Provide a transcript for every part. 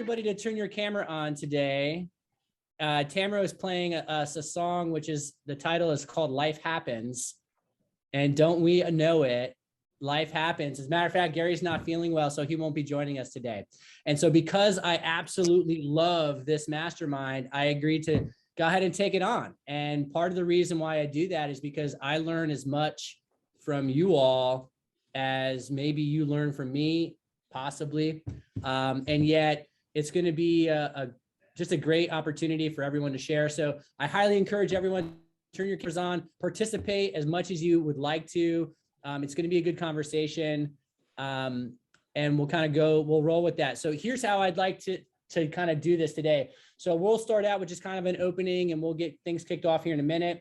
everybody to turn your camera on today. Tamara is playing us a song, which is, the title is called Life Happens. And don't we know it? Life happens. As a matter of fact, Gary's not feeling well, so he won't be joining us today. And so because I absolutely love this mastermind, I agreed to go ahead and take it on. And part of the reason why I do that is because I learn as much from you all as maybe you learn from me, possibly. And yet it's going to be just a great opportunity for everyone to share. So I highly encourage everyone to turn your cameras on, participate as much as you would like to. It's going to be a good conversation, and we'll roll with that. So here's how I'd like to kind of do this today. So we'll start out with just kind of an opening, and we'll get things kicked off here in a minute.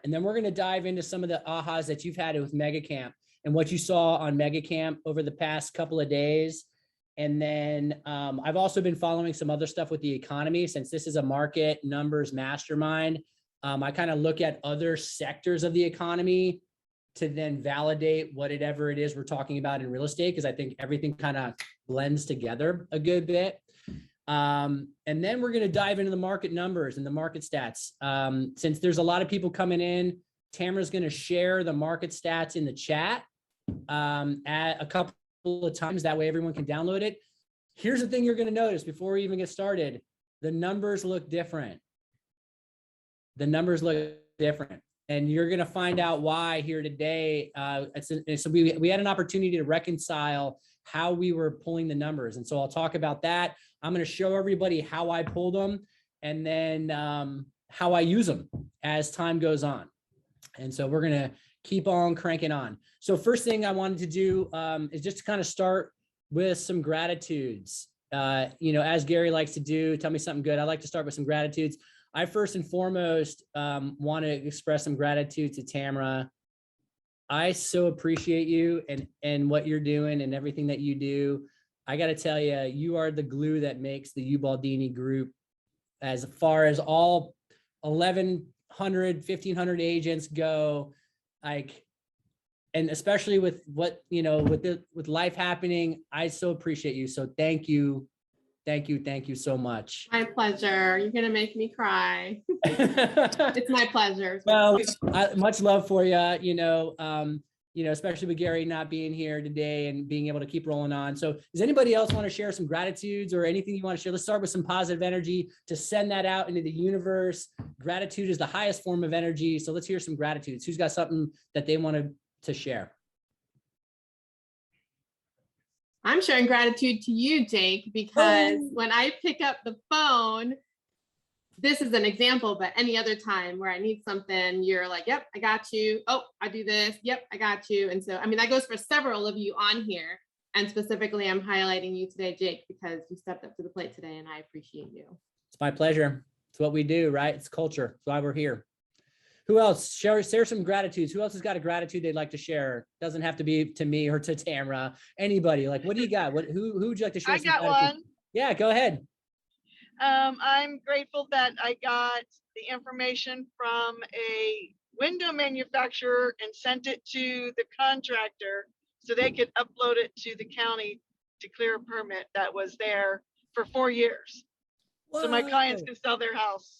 And then we're going to dive into some of the ahas that you've had with Mega Camp and what you saw on Mega Camp over the past couple of days. And then I've also been following some other stuff with the economy, since this is a market numbers mastermind. I kind of look at other sectors of the economy to then validate whatever it is we're talking about in real estate, because I think everything kind of blends together a good bit. And then we're going to dive into the market numbers and the market stats. Since there's a lot of people coming in, Tamara's going to share the market stats in the chat at a couple of times. That way everyone can download it. Here's the thing you're going to notice before we even get started. The numbers look different. The numbers look different. And you're going to find out why here today. So we had an opportunity to reconcile how we were pulling the numbers. And so I'll talk about that. I'm going to show everybody how I pulled them, and then how I use them as time goes on. And so we're going to keep on cranking on. So first thing I wanted to do is just to kind of start with some gratitudes. As Gary likes to do, tell me something good. I like to start with some gratitudes. I first and foremost want to express some gratitude to Tamara. I so appreciate you and what you're doing and everything that you do. I got to tell you, you are the glue that makes the Ubaldini group, as far as all 1,100, 1,500 agents go, and especially with what, with life happening, I so appreciate you. So thank you. Thank you so much. My pleasure. You're going to make me cry. It's my pleasure. Well, much love for you, especially with Gary not being here today and being able to keep rolling on. So does anybody else want to share some gratitudes or anything you want to share? Let's start with some positive energy to send that out into the universe. Gratitude is the highest form of energy. So let's hear some gratitudes. Who's got something that they want to share? I'm showing gratitude to you, Jake, because when I pick up the phone, this is an example, but any other time where I need something, you're like, yep, I got you. Oh, I do this. Yep, I got you. And so, that goes for several of you on here. And specifically, I'm highlighting you today, Jake, because you stepped up to the plate today, and I appreciate you. It's my pleasure. It's what we do, right? It's culture. That's why we're here. Who else? Share some gratitudes. Who else has got a gratitude they'd like to share? Doesn't have to be to me or to Tamara. Anybody? Like, what do you got? Who would you like to share? I got one. Yeah, go ahead. I'm grateful that I got the information from a window manufacturer and sent it to the contractor so they could upload it to the county to clear a permit that was there for 4 years. Whoa. So my clients can sell their house.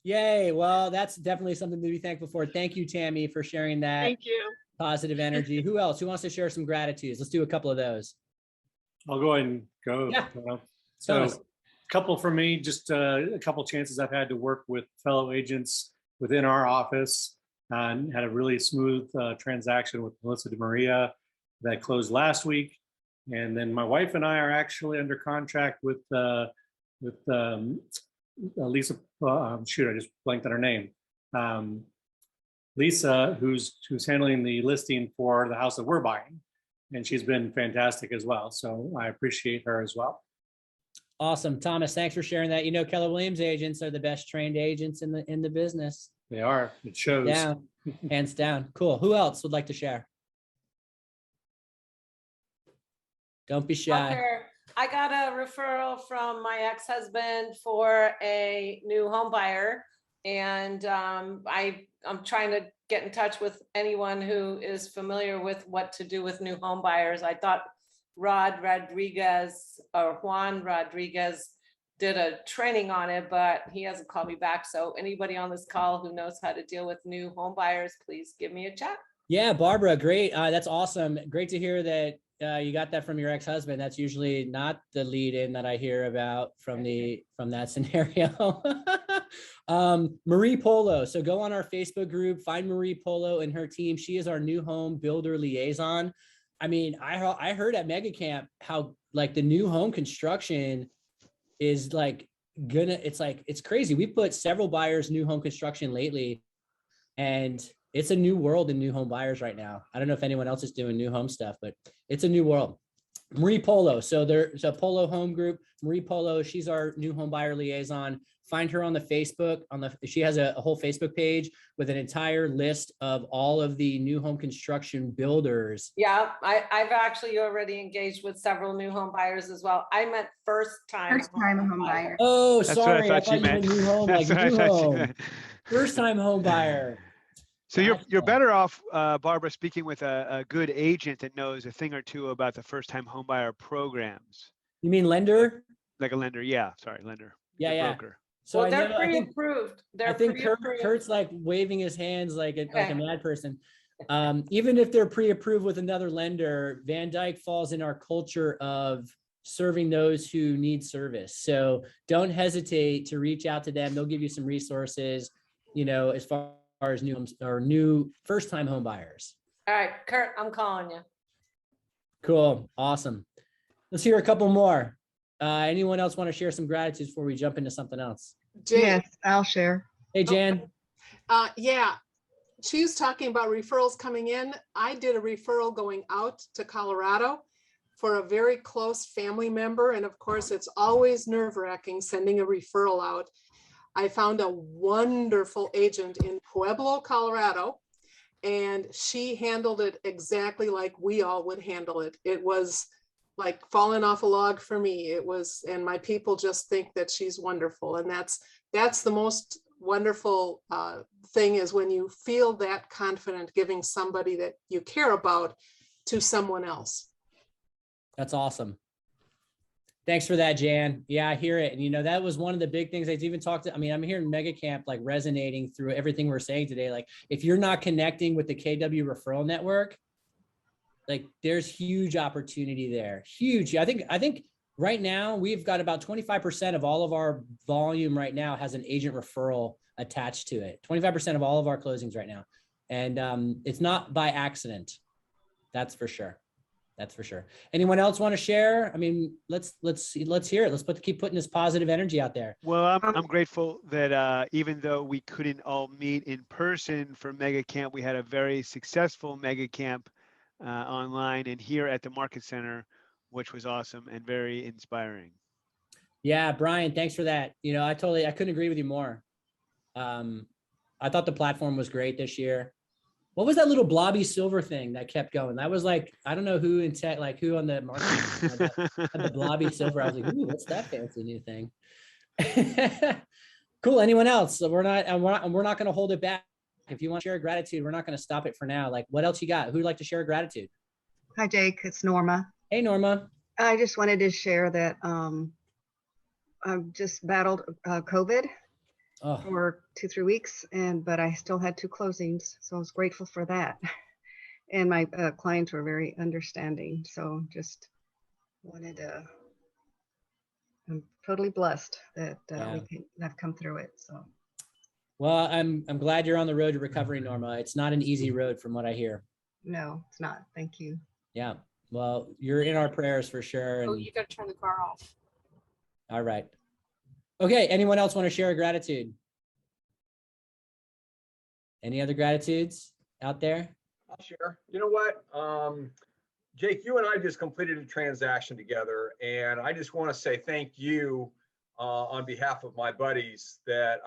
Yay. Well, that's definitely something to be thankful for. Thank you, Tammy, for sharing that. Thank you. Positive energy. Who else? Who wants to share some gratitudes? Let's do a couple of those. I'll go ahead and go. Yeah. So a couple for me, just a couple chances I've had to work with fellow agents within our office, and had a really smooth transaction with Melissa DeMaria that closed last week. And then my wife and I are actually under contract with Lisa, shoot, I just blanked on her name. Lisa, who's handling the listing for the house that we're buying, and she's been fantastic as well. So I appreciate her as well. Awesome, Thomas. Thanks for sharing that. Keller Williams agents are the best trained agents in the business. They are. It shows. Yeah, hands down. Cool. Who else would like to share? Don't be shy. Okay. I got a referral from my ex-husband for a new home buyer, and I'm trying to get in touch with anyone who is familiar with what to do with new home buyers. I thought Juan Rodriguez did a training on it, but he hasn't called me back. So anybody on this call who knows how to deal with new home buyers, please give me a chat. Yeah, Barbara, great. That's awesome. Great to hear that you got that from your ex-husband. That's usually not the lead in that I hear about from that scenario. Marie Polo. So go on our Facebook group, find Marie Polo and her team. She is our new home builder liaison. I mean, I heard at Mega Camp how like the new home construction is like it's crazy. We put several buyers new home construction lately, and it's a new world in new home buyers right now. I don't know if anyone else is doing new home stuff, but it's a new world. Marie Polo. So there's a Polo Home Group. Marie Polo, she's our new home buyer liaison. Find her on the Facebook. She has a whole Facebook page with an entire list of all of the new home construction builders. Yeah, I've actually already engaged with several new home buyers as well. I meant first time home buyer. Oh, That's sorry. what I thought you meant meant. new home, like That's what I new thought you home. meant. First time home buyer. So you're Gotcha. better off, Barbara, speaking with a good agent that knows a thing or two about the first-time homebuyer programs, You mean lender? like a lender. Yeah, sorry, lender. Yeah, the yeah. broker. So Well, I they're know, I think pre-approved. They're I think pre-approved. Kurt's like waving his hands like a mad person. Even if they're pre-approved with another lender, Van Dyke falls in our culture of serving those who need service. So don't hesitate to reach out to them. They'll give you some resources, as far as new first-time home buyers. All right, Kurt, I'm calling you. Cool. Awesome. Let's hear a couple more. Anyone else want to share some gratitudes before we jump into something else? Yes, I'll share. Hey, Jan. Yeah, she was talking about referrals coming in. I did a referral going out to Colorado for a very close family member. And of course, it's always nerve-wracking sending a referral out. I found a wonderful agent in Pueblo, Colorado, and she handled it exactly like we all would handle it. It was like falling off a log for me. It was, and my people just think that she's wonderful. And that's the most wonderful thing, is when you feel that confident giving somebody that you care about to someone else. That's awesome. Thanks for that, Jan. Yeah, I hear it. And that was one of the big things I even talked to. I mean, I'm hearing Mega Camp like resonating through everything we're saying today. Like if you're not connecting with the KW referral network, like there's huge opportunity there. Huge. I think right now we've got about 25% of all of our volume right now has an agent referral attached to it. 25% of all of our closings right now. And it's not by accident. That's for sure. That's for sure. Anyone else want to share? I mean, let's hear it. Let's keep putting this positive energy out there. Well, I'm grateful that even though we couldn't all meet in person for Mega Camp, we had a very successful Mega Camp online and here at the Market Center, which was awesome and very inspiring. Yeah, Brian, thanks for that. I couldn't agree with you more. I thought the platform was great this year. What was that little blobby silver thing that kept going? That was like, I don't know who in tech, like who on the market had the blobby silver. I was like, ooh, what's that fancy new thing? Cool. Anyone else? So we're not going to hold it back. If you want to share gratitude, we're not going to stop it for now. Like, what else you got? Who'd like to share gratitude? Hi, Jake. It's Norma. Hey, Norma. I just wanted to share that I've just battled COVID for 2-3 weeks, but I still had 2 closings, so I was grateful for that. And my clients were very understanding, so just wanted to. I'm totally blessed that I've come through it. So. Well, I'm glad you're on the road to recovery, Norma. It's not an easy road from what I hear. No, it's not. Thank you. Yeah. Well, you're in our prayers for sure. And... Oh, you got to turn the car off. All right. Okay. Anyone else want to share a gratitude? Any other gratitudes out there? I'll share. You know what? Jake, you and I just completed a transaction together, and I just want to say thank you on behalf of my buddies that,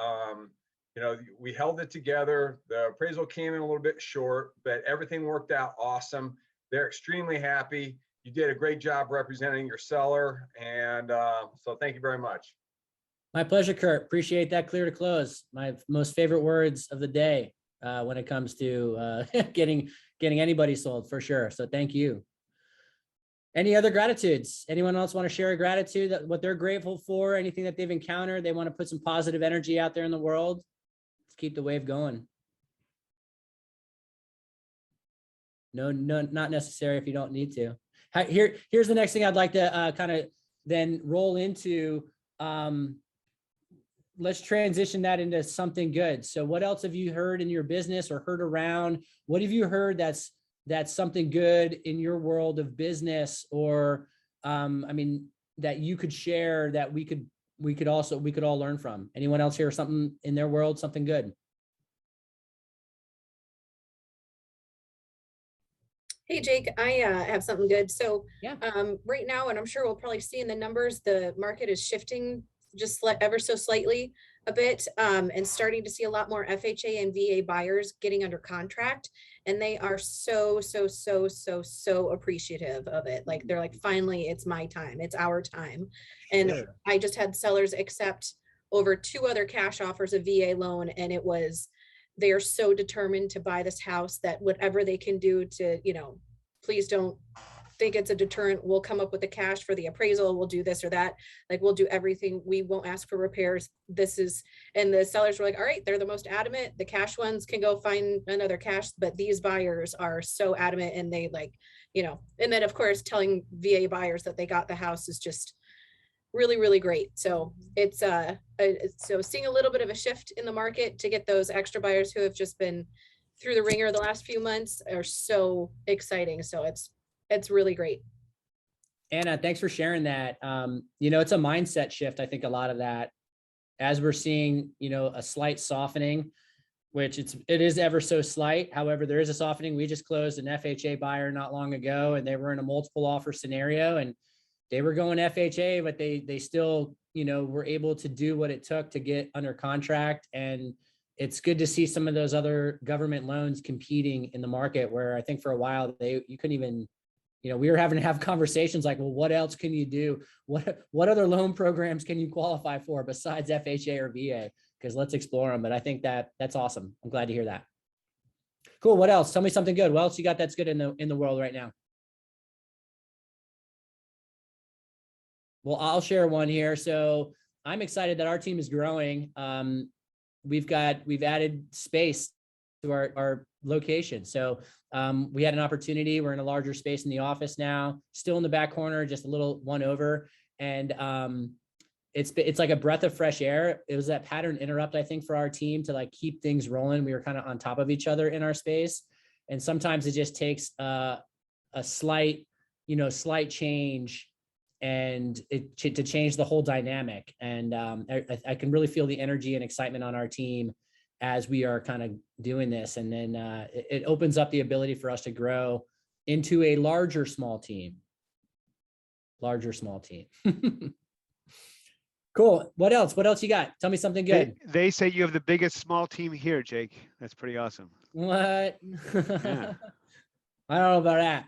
we held it together. The appraisal came in a little bit short, but everything worked out awesome. They're extremely happy. You did a great job representing your seller, and so thank you very much. My pleasure, Kurt. Appreciate that. Clear to close. My most favorite words of the day when it comes to getting anybody sold, for sure. So thank you. Any other gratitudes? Anyone else want to share a gratitude, that what they're grateful for, anything that they've encountered? They want to put some positive energy out there in the world. Let's keep the wave going. No, not necessary if you don't need to. Here's the next thing I'd like to kind of then roll into. Let's transition that into something good. So what else have you heard in your business or heard around? What have you heard that's something good in your world of business, or I mean, that you could share that we could all learn from? Anyone else hear something in their world, something good? Hey, Jake, I have something good. So yeah, right now, and I'm sure we'll probably see in the numbers, the market is shifting just ever so slightly a bit, and starting to see a lot more FHA and VA buyers getting under contract. And they are so appreciative of it. Like, they're like, finally, it's my time. It's our time. And sure. I just had sellers accept over 2 other cash offers, a VA loan, and it was, they are so determined to buy this house that whatever they can do to, please don't think it's a deterrent. We'll come up with the cash for the appraisal. We'll do this or that. Like, we'll do everything. We won't ask for repairs. And the sellers were like, all right, they're the most adamant. The cash ones can go find another cash, but these buyers are so adamant, and they like, and then of course, telling VA buyers that they got the house is just really great. So it's so seeing a little bit of a shift in the market to get those extra buyers who have just been through the ringer the last few months are so exciting. So it's really great. Anna, thanks for sharing that. It's a mindset shift. I think a lot of that, as we're seeing, a slight softening, which it is ever so slight. However, there is a softening. We just closed an FHA buyer not long ago, and they were in a multiple offer scenario, and they were going FHA, but they still, were able to do what it took to get under contract. And it's good to see some of those other government loans competing in the market, where I think for a while you couldn't even, we were having to have conversations like, well, what else can you do? What other loan programs can you qualify for besides FHA or VA? Because let's explore them. But I think that's awesome. I'm glad to hear that. Cool. What else? Tell me something good. What else you got that's good in the world right now? Well, I'll share one here. So I'm excited that our team is growing. We've added space to our location. So we had an opportunity. We're in a larger space in the office now, still in the back corner, just a little one over. And it's like a breath of fresh air. It was that pattern interrupt, I think, for our team to like keep things rolling. We were kind of on top of each other in our space. And sometimes it just takes a slight change and to change the whole dynamic. And I can really feel the energy and excitement on our team as we are kind of doing this. And then it opens up the ability for us to grow into a larger small team. Cool. What else you got? Tell me something good. They say you have the biggest small team here, Jake. That's pretty awesome. What? Yeah. I don't know about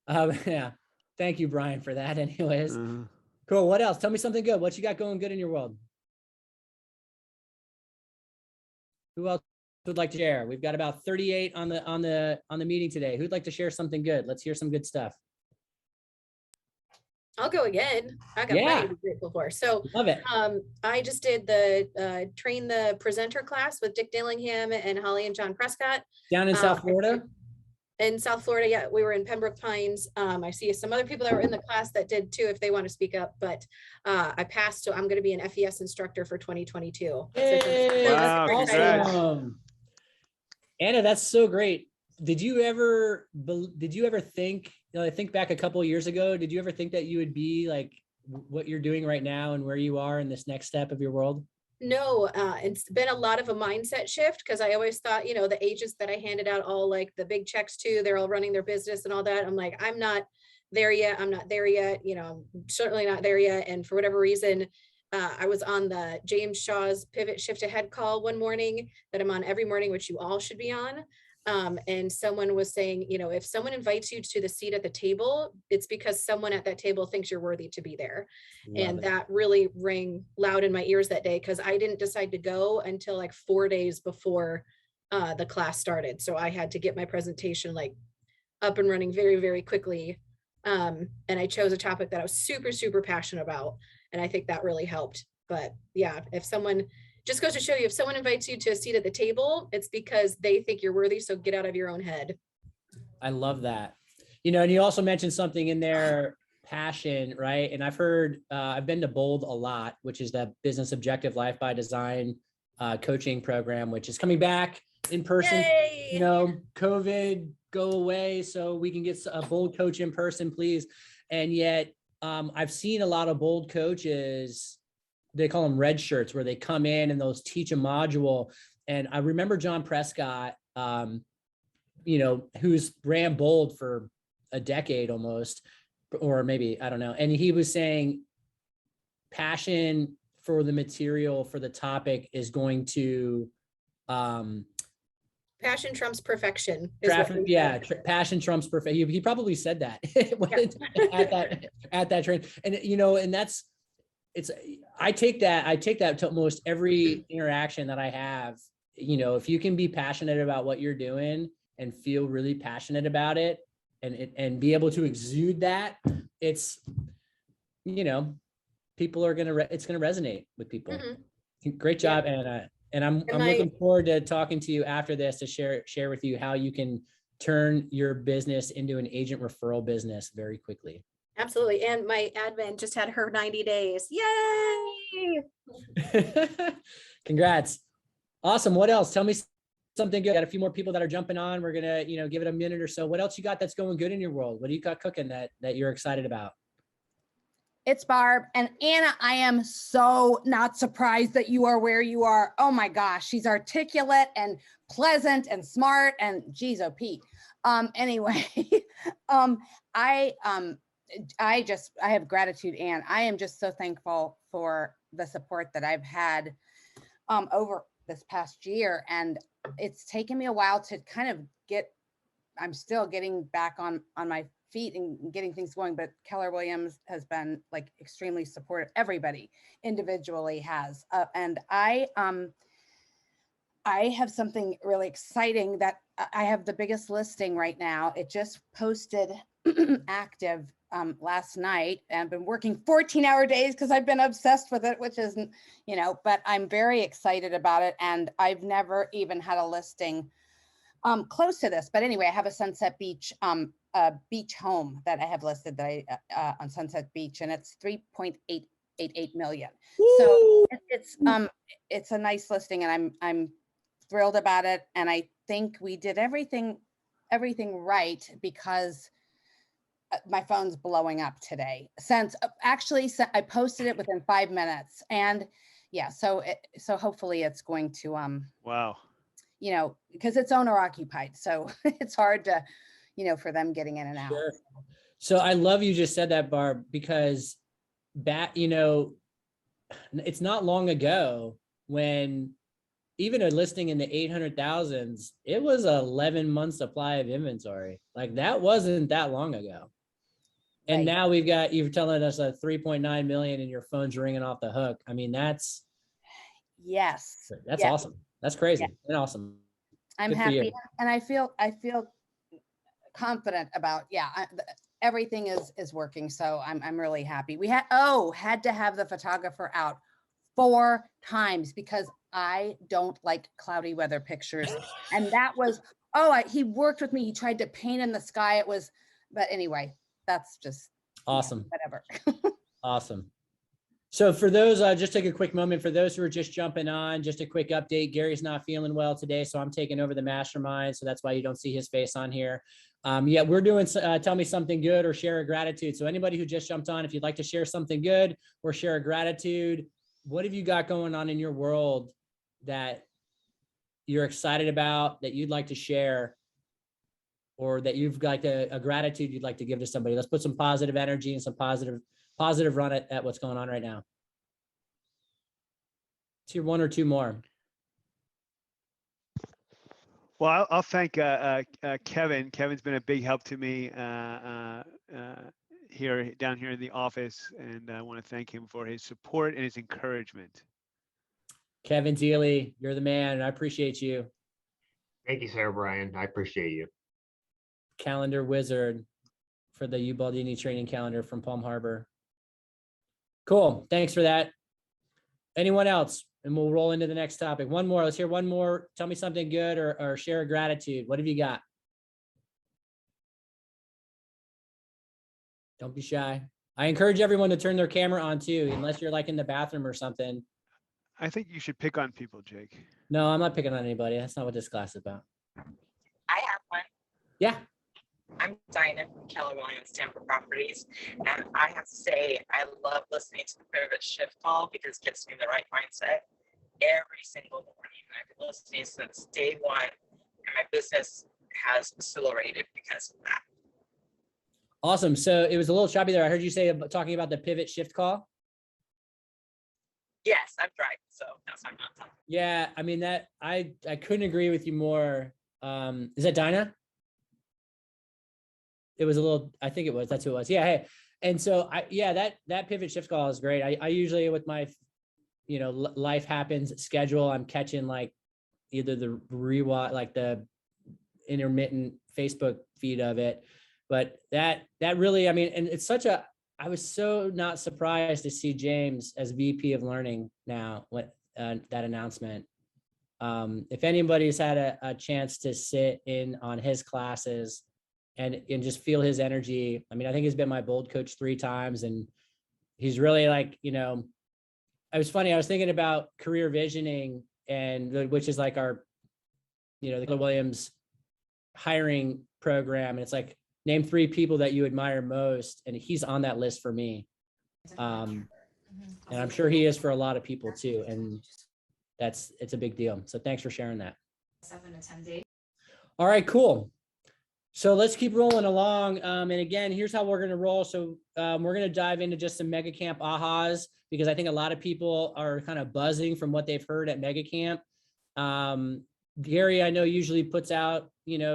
that. Yeah. Thank you, Brian, for that. Anyways, Cool. What else? Tell me something good. What you got going good in your world? Who else would like to share? We've got about 38 on the meeting today. Who'd like to share something good? Let's hear some good stuff. I'll go again. I got plenty to be grateful for. So love it. I just did the train the presenter class with Dick Dillingham and Holly and John Prescott down in South Florida. In South Florida, yeah, we were in Pembroke Pines. I see some other people that were in the class that did too, if they want to speak up, but I passed, so I'm going to be an FES instructor for 2022. Hey, so wow, awesome. Anna, that's so great. Did you ever think, I think back a couple of years ago, did you ever think that you would be like what you're doing right now and where you are in this next step of your world? No, it's been a lot of a mindset shift, because I always thought, the agents that I handed out all like the big checks to, they're all running their business and all that. I'm like, I'm not there yet. I'm certainly not there yet. And for whatever reason, I was on the James Shaw's Pivot Shift Ahead call one morning that I'm on every morning, which you all should be on. And someone was saying, if someone invites you to the seat at the table, it's because someone at that table thinks you're worthy to be there. And that really rang loud in my ears that day, because I didn't decide to go until like 4 days before the class started. So I had to get my presentation like up and running very, very quickly And I chose a topic that I was super, super passionate about. And I think that really helped. But yeah, if someone, just goes to show you, if someone invites you to a seat at the table, it's because they think you're worthy. So get out of your own head. I love that. You know, and you also mentioned something in there, passion, right? And I've heard, I've been to BOLD a lot, which is the Business Objective Life by Design coaching program, which is coming back in person. Yay! You know, COVID, go away so we can get a BOLD coach in person, please. And yet I've seen a lot of BOLD coaches, they call them red shirts, where they come in and they'll teach a module. And I remember John Prescott, you know, who's ran BOLD for a decade almost, or maybe, I don't know. And he was saying passion for the material, for the topic is going to, passion trumps perfection. Passion trumps perfection. He probably said that at that train. And, you know, and that's, I take that to almost every interaction that I have. You know, if you can be passionate about what you're doing and feel really passionate about it and be able to exude that, it's, you know, people are it's going to resonate with people. Mm-hmm. Great job, Anna. And I'm looking forward to talking to you after this to share with you how you can turn your business into an agent referral business very quickly. Absolutely. And my admin just had her 90 days. Yay! Congrats. Awesome. What else? Tell me something good. Got a few more people that are jumping on. We're going to, you know, give it a minute or so. What else you got that's going good in your world? What do you got cooking that you're excited about? It's Barb. And Anna, I am so not surprised that you are where you are. Oh my gosh, she's articulate and pleasant and smart and geez, oh Pete. Anyway, I have gratitude, and I am just so thankful for the support that I've had over this past year. And it's taken me a while to kind of I'm still getting back on my feet and getting things going, but Keller Williams has been like extremely supportive. Everybody individually has. And I have something really exciting that I have the biggest listing right now. It just posted active last night, and I've been working 14-hour days because I've been obsessed with it, which isn't, you know, but I'm very excited about it. And I've never even had a listing close to this. But anyway, I have a Sunset Beach beach home that I have listed that I on Sunset Beach, and it's 3.888 million. Woo! So it's a nice listing, and I'm thrilled about it. And I think we did everything right, because my phone's blowing up today. Actually, I posted it within 5 minutes, and yeah, so hopefully it's going to wow, you know, because it's owner occupied, so it's hard to, you know, for them getting in and out. Sure. So I love you just said that, Barb, because you know, it's not long ago when even a listing in the 800,000s, it was an 11-month supply of inventory. Like that wasn't that long ago. And right. Now you're telling us a 3.9 million and your phone's ringing off the hook. I mean, that's awesome. That's crazy and awesome. I'm happy, and I feel confident about everything is working. So I'm really happy. We had to have the photographer out 4 times because I don't like cloudy weather pictures, and that was he worked with me. He tried to paint in the sky. But anyway, that's just awesome. Whatever. Awesome. So for those, just take a quick moment. For those who are just jumping on, just a quick update. Gary's not feeling well today, so I'm taking over the mastermind. So that's why you don't see his face on here. We're doing tell me something good or share a gratitude. So anybody who just jumped on, if you'd like to share something good or share a gratitude, what have you got going on in your world that you're excited about, that you'd like to share, or that you've got a gratitude you'd like to give to somebody? Let's put some positive energy and some positive run at what's going on right now. It's your 1 or 2 more. Well, I'll thank Kevin. Kevin's been a big help to me down here in the office, and I want to thank him for his support and his encouragement. Kevin Deely, you're the man. I appreciate you. Thank you, Sarah Brian. I appreciate you. Calendar wizard for the U Baldini training calendar from Palm Harbor. Cool. Thanks for that. Anyone else? And we'll roll into the next topic. One more. Let's hear one more. Tell me something good or share a gratitude. What have you got? Don't be shy. I encourage everyone to turn their camera on too, unless you're like in the bathroom or something. I think you should pick on people, Jake. No, I'm not picking on anybody. That's not what this class is about. I have one. Yeah. I'm Dinah from Keller Williams Tampa Properties, and I have to say I love listening to the Pivot Shift call because it gets me in the right mindset every single morning. I've been listening since day one, and my business has accelerated because of that. Awesome. So it was a little choppy there. I heard you say talking about the Pivot Shift call. Yes, I'm driving, so that's why I'm not talking. Yeah, I mean that I couldn't agree with you more. Is that Dinah? It was a little, I think it was, that's who it was. Yeah. Hey. And so that Pivot Shift call is great. I usually with my, life happens schedule, I'm catching like either the rewatch, like the intermittent Facebook feed of it. But that really, I mean, and it's I was so not surprised to see James as VP of Learning now, that announcement. If anybody's had a chance to sit in on his classes and just feel his energy, I mean, I think he's been my bold coach 3 times, and he's really like, it was funny. I was thinking about career visioning, which is like our, the Keller Williams hiring program. And it's like, name 3 people that you admire most. And he's on that list for me. And I'm sure he is for a lot of people too. And it's a big deal. So thanks for sharing that. 7 to 10 days. All right, cool. So let's keep rolling along. And again, here's how we're going to roll. So we're going to dive into just some Mega Camp ahas, because I think a lot of people are kind of buzzing from what they've heard at Mega Camp. Gary, I know usually puts out,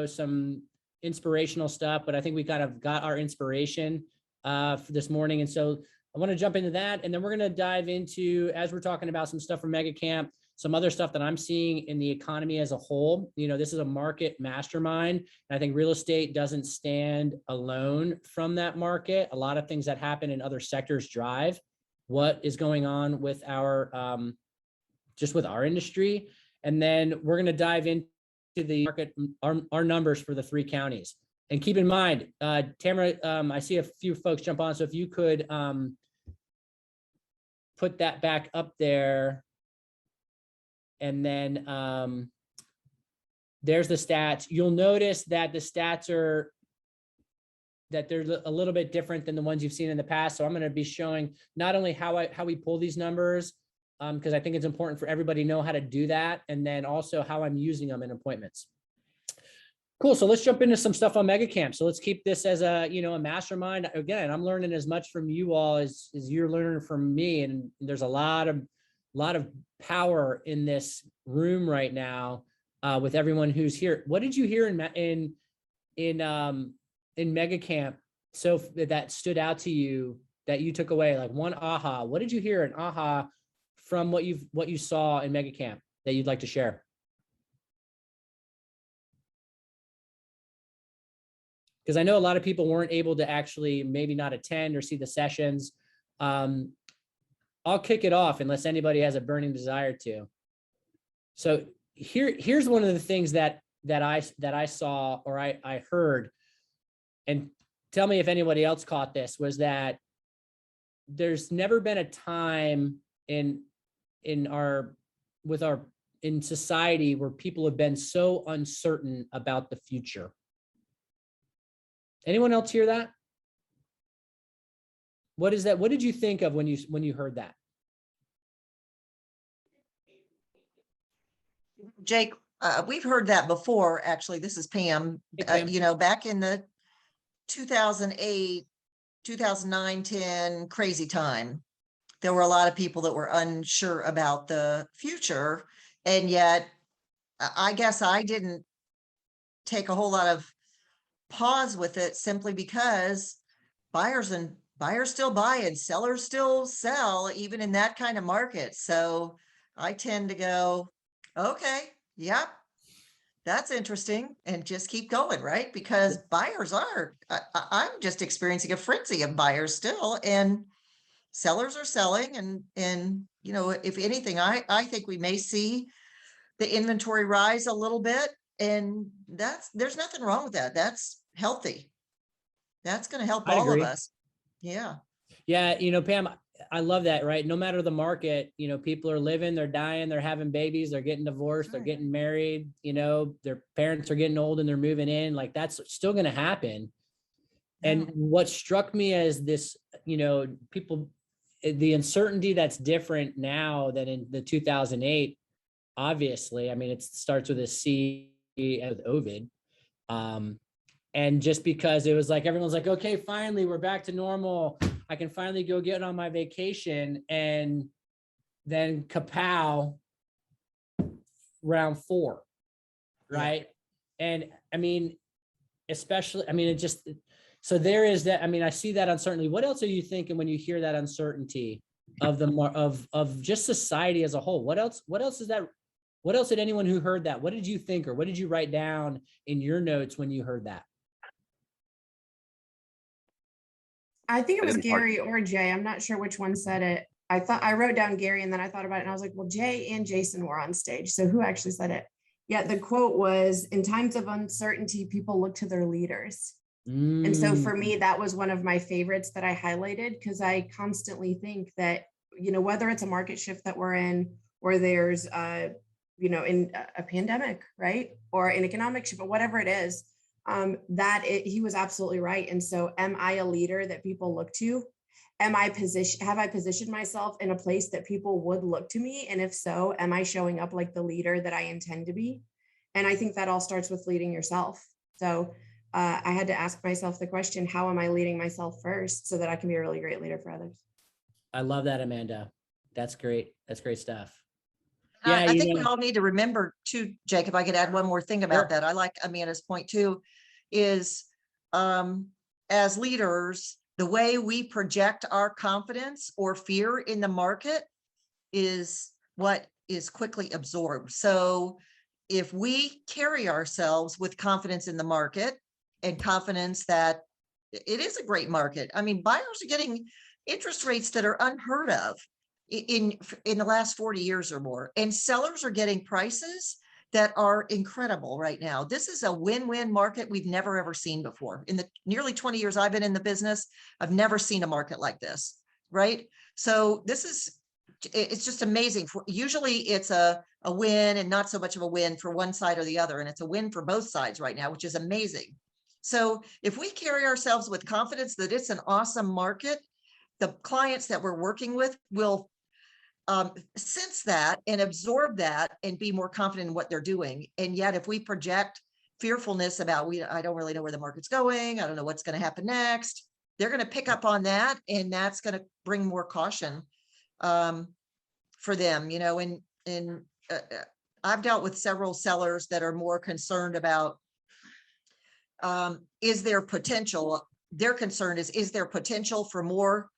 some inspirational stuff, but I think we kind of got our inspiration for this morning. And so I want to jump into that. And then we're going to dive into, as we're talking about some stuff from Mega Camp, some other stuff that I'm seeing in the economy as a whole. This is a market mastermind. And I think real estate doesn't stand alone from that market. A lot of things that happen in other sectors drive what is going on with our, just with our industry. And then we're going to dive into the market, our numbers for the 3 counties. And keep in mind, Tamara, I see a few folks jump on. So if you could put that back up there. And then there's the stats. You'll notice that the stats that they're a little bit different than the ones you've seen in the past. So I'm going to be showing not only how we pull these numbers, because I think it's important for everybody to know how to do that, and then also how I'm using them in appointments. Cool. So let's jump into some stuff on Mega Camp. So let's keep this as a mastermind. Again, I'm learning as much from you all as you're learning from me, and there's a lot of power in this room right now with everyone who's here. What did you hear in Mega Camp so that stood out to you, that you took away, like one aha? What did you hear an aha from what you saw in Mega Camp that you'd like to share? Because I know a lot of people weren't able to actually maybe not attend or see the sessions. I'll kick it off unless anybody has a burning desire to. So here's one of the things that I saw or I heard, and tell me if anybody else caught this, was that there's never been a time in society where people have been so uncertain about the future. Anyone else hear that? What is that? What did you think of when you heard that? Jake, we've heard that before. Actually, this is Pam. Hey, Pam. Back in the 2008, 2009, 10 crazy time, there were a lot of people that were unsure about the future. And yet, I guess I didn't take a whole lot of pause with it, simply because buyers still buy and sellers still sell, even in that kind of market. So I tend to go, okay, yep, That's interesting. And just keep going, right? Because buyers are, I'm just experiencing a frenzy of buyers still, and sellers are selling. And, you know, if anything, I think we may see the inventory rise a little bit, and there's nothing wrong with that. That's healthy. That's going to help I all of agree. us. Yeah. Yeah, you know, Pam, I love that, right? No matter the market, you know, people are living, they're dying, they're having babies, they're getting divorced, they're Right. getting married, you know, their parents are getting old and they're moving in. Like that's still going to happen. And what struck me as this, you know, people, the uncertainty that's different now than in the 2008, obviously, I mean, it starts with a C with Ovid. And just because it was like, everyone's like, okay, finally, we're back to normal. I can finally go get on my vacation. And then kapow, round 4, right? Yeah. And I mean, especially, I mean, it just, so there is that, I mean, I see that uncertainty. What else are you thinking when you hear that uncertainty of the, of just society as a whole? What else is that? What else did anyone who heard that? What did you think, or what did you write down in your notes when you heard that? I think it was Gary or Jay. I'm not sure which one said it. I wrote down Gary and then I thought about it and I was like, well, Jay and Jason were on stage. So who actually said it? Yeah, the quote was, in times of uncertainty, people look to their leaders. And so for me, that was one of my favorites that I highlighted, because I constantly think that, you know, whether it's a market shift that we're in, or there's, you know, in a pandemic, right? Or an economic shift, or whatever it is, he was absolutely right. And so am I a leader that people look to? Have I positioned myself in a place that people would look to me? And if so, am I showing up like the leader that I intend to be? And I think that all starts with leading yourself. So I had to ask myself the question, how am I leading myself first so that I can be a really great leader for others? I love that, Amanda. That's great. That's great stuff. Yeah, I think we all need to remember too, Jake, if I could add one more thing about that. I like Amanda's point too, is as leaders, the way we project our confidence or fear in the market is what is quickly absorbed. So if we carry ourselves with confidence in the market and confidence that it is a great market. I mean, buyers are getting interest rates that are unheard of in the last 40 years or more, and sellers are getting prices that are incredible right now. This is a win-win market we've never ever seen before. In the nearly 20 years I've been in the business, I've never seen a market like this, right? So it's just amazing. Usually it's a win and not so much of a win for one side or the other, and it's a win for both sides right now, which is amazing. So if we carry ourselves with confidence that it's an awesome market, the clients that we're working with will sense that and absorb that and be more confident in what they're doing. And yet if we project fearfulness about, I don't really know where the market's going, I don't know what's going to happen next, they're going to pick up on that, and that's going to bring more caution for them, you know. And I've dealt with several sellers that are more concerned about is there potential. Their concern is there potential for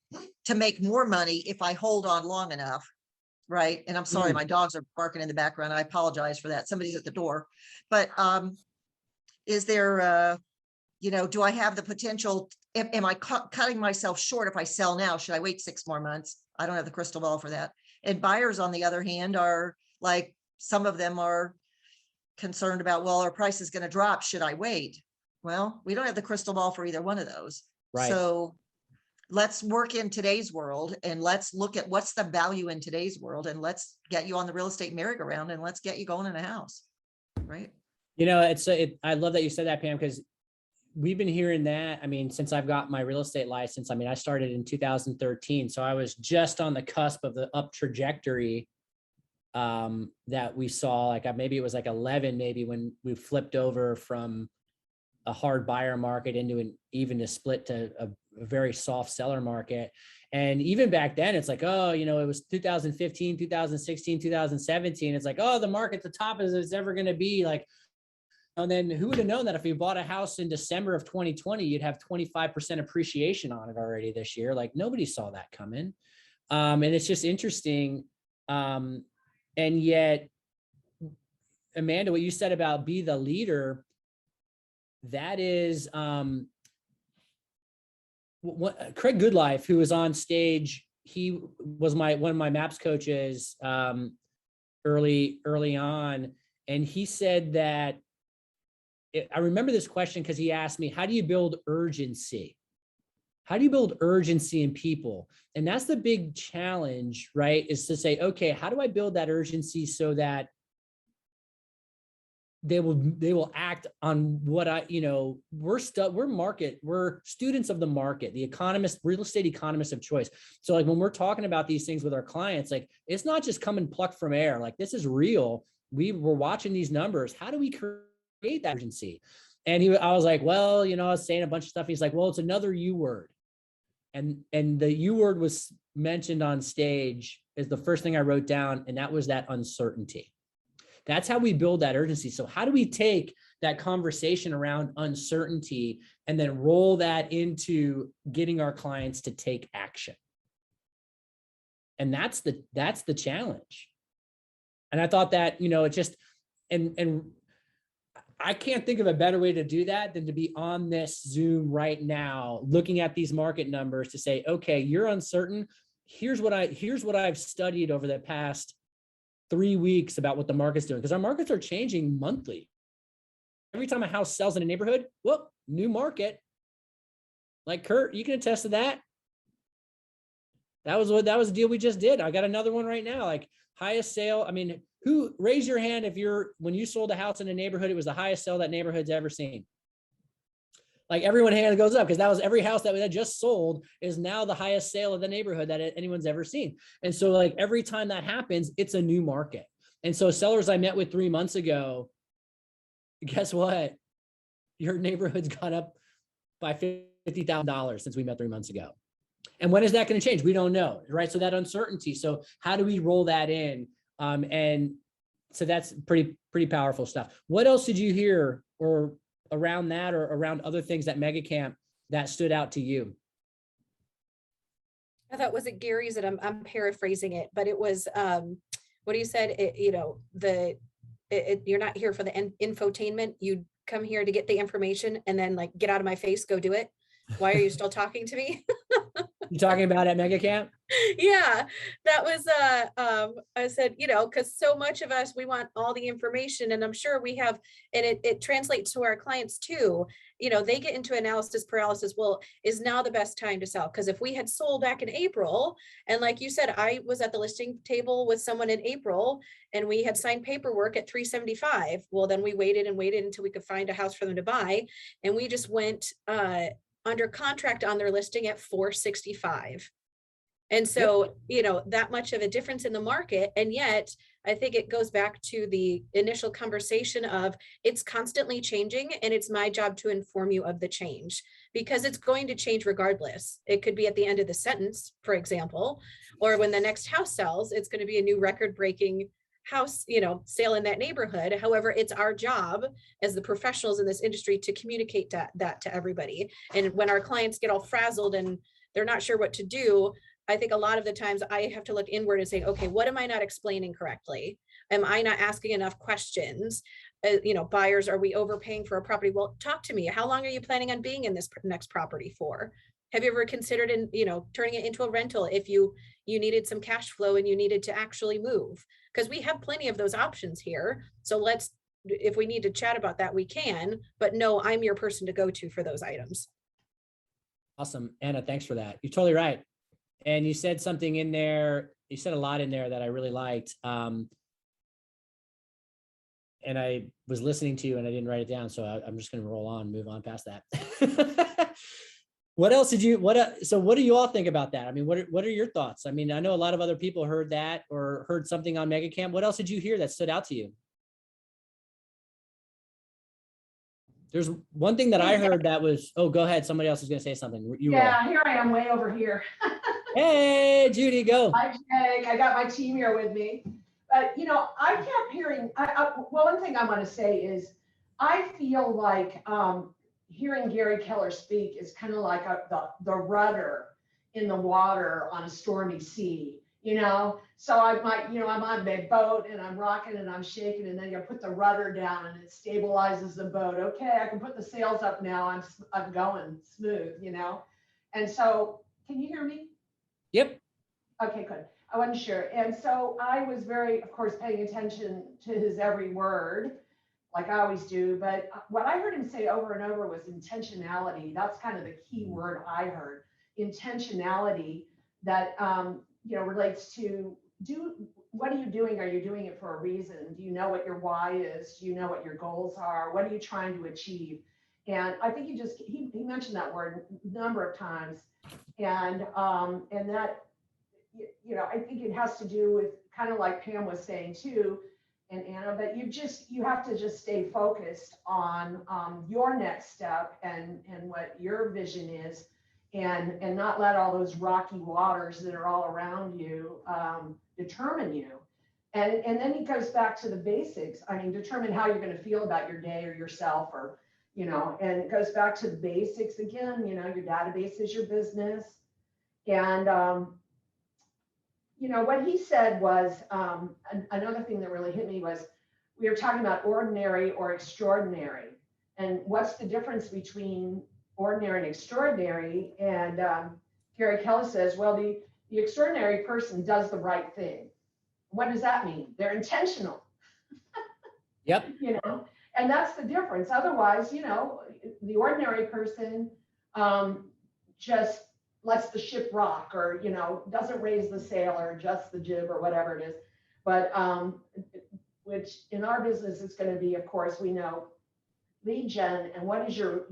to make more money if I hold on long enough, right? And I'm sorry, my dogs are barking in the background. I apologize for that. Somebody's at the door. But is there, you know, do I have the potential? Am I cutting myself short if I sell now? Should I wait 6 more months? I don't have the crystal ball for that. And buyers, on the other hand, are like, some of them are concerned about, well, our price is going to drop. Should I wait? Well, we don't have the crystal ball for either one of those. Right. So let's work in today's world, and let's look at what's the value in today's world, and let's get you on the real estate merry-go-round, and let's get you going in a house. Right. You know, I love that you said that, Pam, because we've been hearing that. I mean, since I've got my real estate license, I mean, I started in 2013. So I was just on the cusp of the up trajectory that we saw. Like maybe it was like 11, maybe, when we flipped over from a hard buyer market into a split to a very soft seller market. And even back then, it's like, oh, you know, it was 2015, 2016, 2017. It's like, oh, the market, the top as it's ever going to be. Like, and then who would have known that if you bought a house in December of 2020, you'd have 25% appreciation on it already this year. Like nobody saw that coming. And it's just interesting. And yet, Amanda, what you said about be the leader, that is Craig Goodlife, who was on stage. He was one of my MAPS coaches early on, and he said that I remember this question because he asked me, how do you build urgency? How do you build urgency in people? And that's the big challenge, right? Is to say, okay, how do I build that urgency so that they will act on what we're students of the market, the economists, real estate economists of choice. So like when we're talking about these things with our clients, like it's not just come and pluck from air. Like this is real. We're watching these numbers. How do we create that urgency? And I was like, well, I was saying a bunch of stuff. He's like, well, it's another U word. And the U word was mentioned on stage is the first thing I wrote down. And that was that uncertainty. That's how we build that urgency. So how do we take that conversation around uncertainty and then roll that into getting our clients to take action? And that's the challenge. And I thought that, it just, and I can't think of a better way to do that than to be on this Zoom right now, looking at these market numbers to say, okay, you're uncertain. Here's what I've studied over the past 3 weeks about what the market's doing, because our markets are changing monthly. Every time a house sells in a neighborhood, whoop, new market. Like Kurt, you can attest to that. That was the deal we just did. I got another one right now, like highest sale. I mean, who raise your hand if when you sold a house in a neighborhood, it was the highest sale that neighborhood's ever seen. Like everyone hand goes up because that was every house that just sold is now the highest sale of the neighborhood that anyone's ever seen. And so like every time that happens, it's a new market. And so sellers I met with 3 months ago, guess what? Your neighborhood's gone up by $50,000 since we met 3 months ago. And when is that going to change? We don't know, right? So that uncertainty. So how do we roll that in? And so that's pretty powerful stuff. What else did you hear or around that or around other things that Mega Camp that stood out to you? I thought, was it Gary's, and I'm paraphrasing it, but it was what he said, you're not here for the infotainment. You come here to get the information and then like, get out of my face, go do it. Why are you still talking to me? You talking about at Mega Camp? Yeah, that was I said, because so much of us, we want all the information, and I'm sure we have, and it translates to our clients too. They get into analysis paralysis. Well, is now the best time to sell? Because if we had sold back in April, and like you said, I was at the listing table with someone in April and we had signed paperwork at 375. Well, then we waited until we could find a house for them to buy. And we just went under contract on their listing at 465. And so, that much of a difference in the market. And yet I think it goes back to the initial conversation of it's constantly changing, and it's my job to inform you of the change, because it's going to change regardless. It could be at the end of the sentence, for example, or when the next house sells, it's going to be a new record-breaking house, sale in that neighborhood. However, it's our job as the professionals in this industry to communicate that to everybody. And when our clients get all frazzled and they're not sure what to do, I think a lot of the times I have to look inward and say, okay, what am I not explaining correctly? Am I not asking enough questions? Buyers, are we overpaying for a property? Well, talk to me. How long are you planning on being in this next property for? Have you ever considered turning it into a rental if you needed some cash flow and you needed to actually move? Because we have plenty of those options here. So if we need to chat about that, we can, but no, I'm your person to go to for those items. Awesome. Anna, thanks for that. You're totally right. And you said something in there, you said a lot in there that I really liked. And I was listening to you and I didn't write it down. So I'm just going to roll on, move on past that. What else so what do you all think about that? I mean, what are your thoughts? I mean, I know a lot of other people heard that or heard something on Mega Camp. What else did you hear that stood out to you? There's one thing that I heard that was, oh, go ahead. Somebody else is going to say something. Here I am way over here. Hey, Judy, go. Hi, Jake. I got my team here with me. I kept hearing, one thing I want to say is I feel like hearing Gary Keller speak is kind of like the rudder in the water on a stormy sea. So I might, I'm on the boat and I'm rocking and I'm shaking, and then you put the rudder down and it stabilizes the boat. Okay, I can put the sails up now. I'm going smooth, And so, can you hear me? Yep. Okay, good. I wasn't sure. And so I was very, of course, paying attention to his every word, like I always do. But what I heard him say over and over was intentionality. That's kind of the key word I heard. Intentionality that, relates to what are you doing? Are you doing it for a reason? Do you know what your why is? Do you know what your goals are? What are you trying to achieve? And I think he mentioned that word a number of times. And that, I think it has to do with kind of like Pam was saying too, and Anna, but you have to just stay focused on your next step and what your vision is, and not let all those rocky waters that are all around you determine you. And then it goes back to the basics. I mean, determine how you're going to feel about your day or yourself, or, and it goes back to the basics again. Your database is your business. And, what he said was, another thing that really hit me was, we were talking about ordinary or extraordinary. And what's the difference between ordinary and extraordinary? And Gary Kelly says, well, the extraordinary person does the right thing. What does that mean? They're intentional. Yep. And that's the difference. Otherwise, the ordinary person just lets the ship rock, or, doesn't raise the sail or adjust the jib or whatever it is. But which in our business is going to be, of course, we know lead gen. And what is your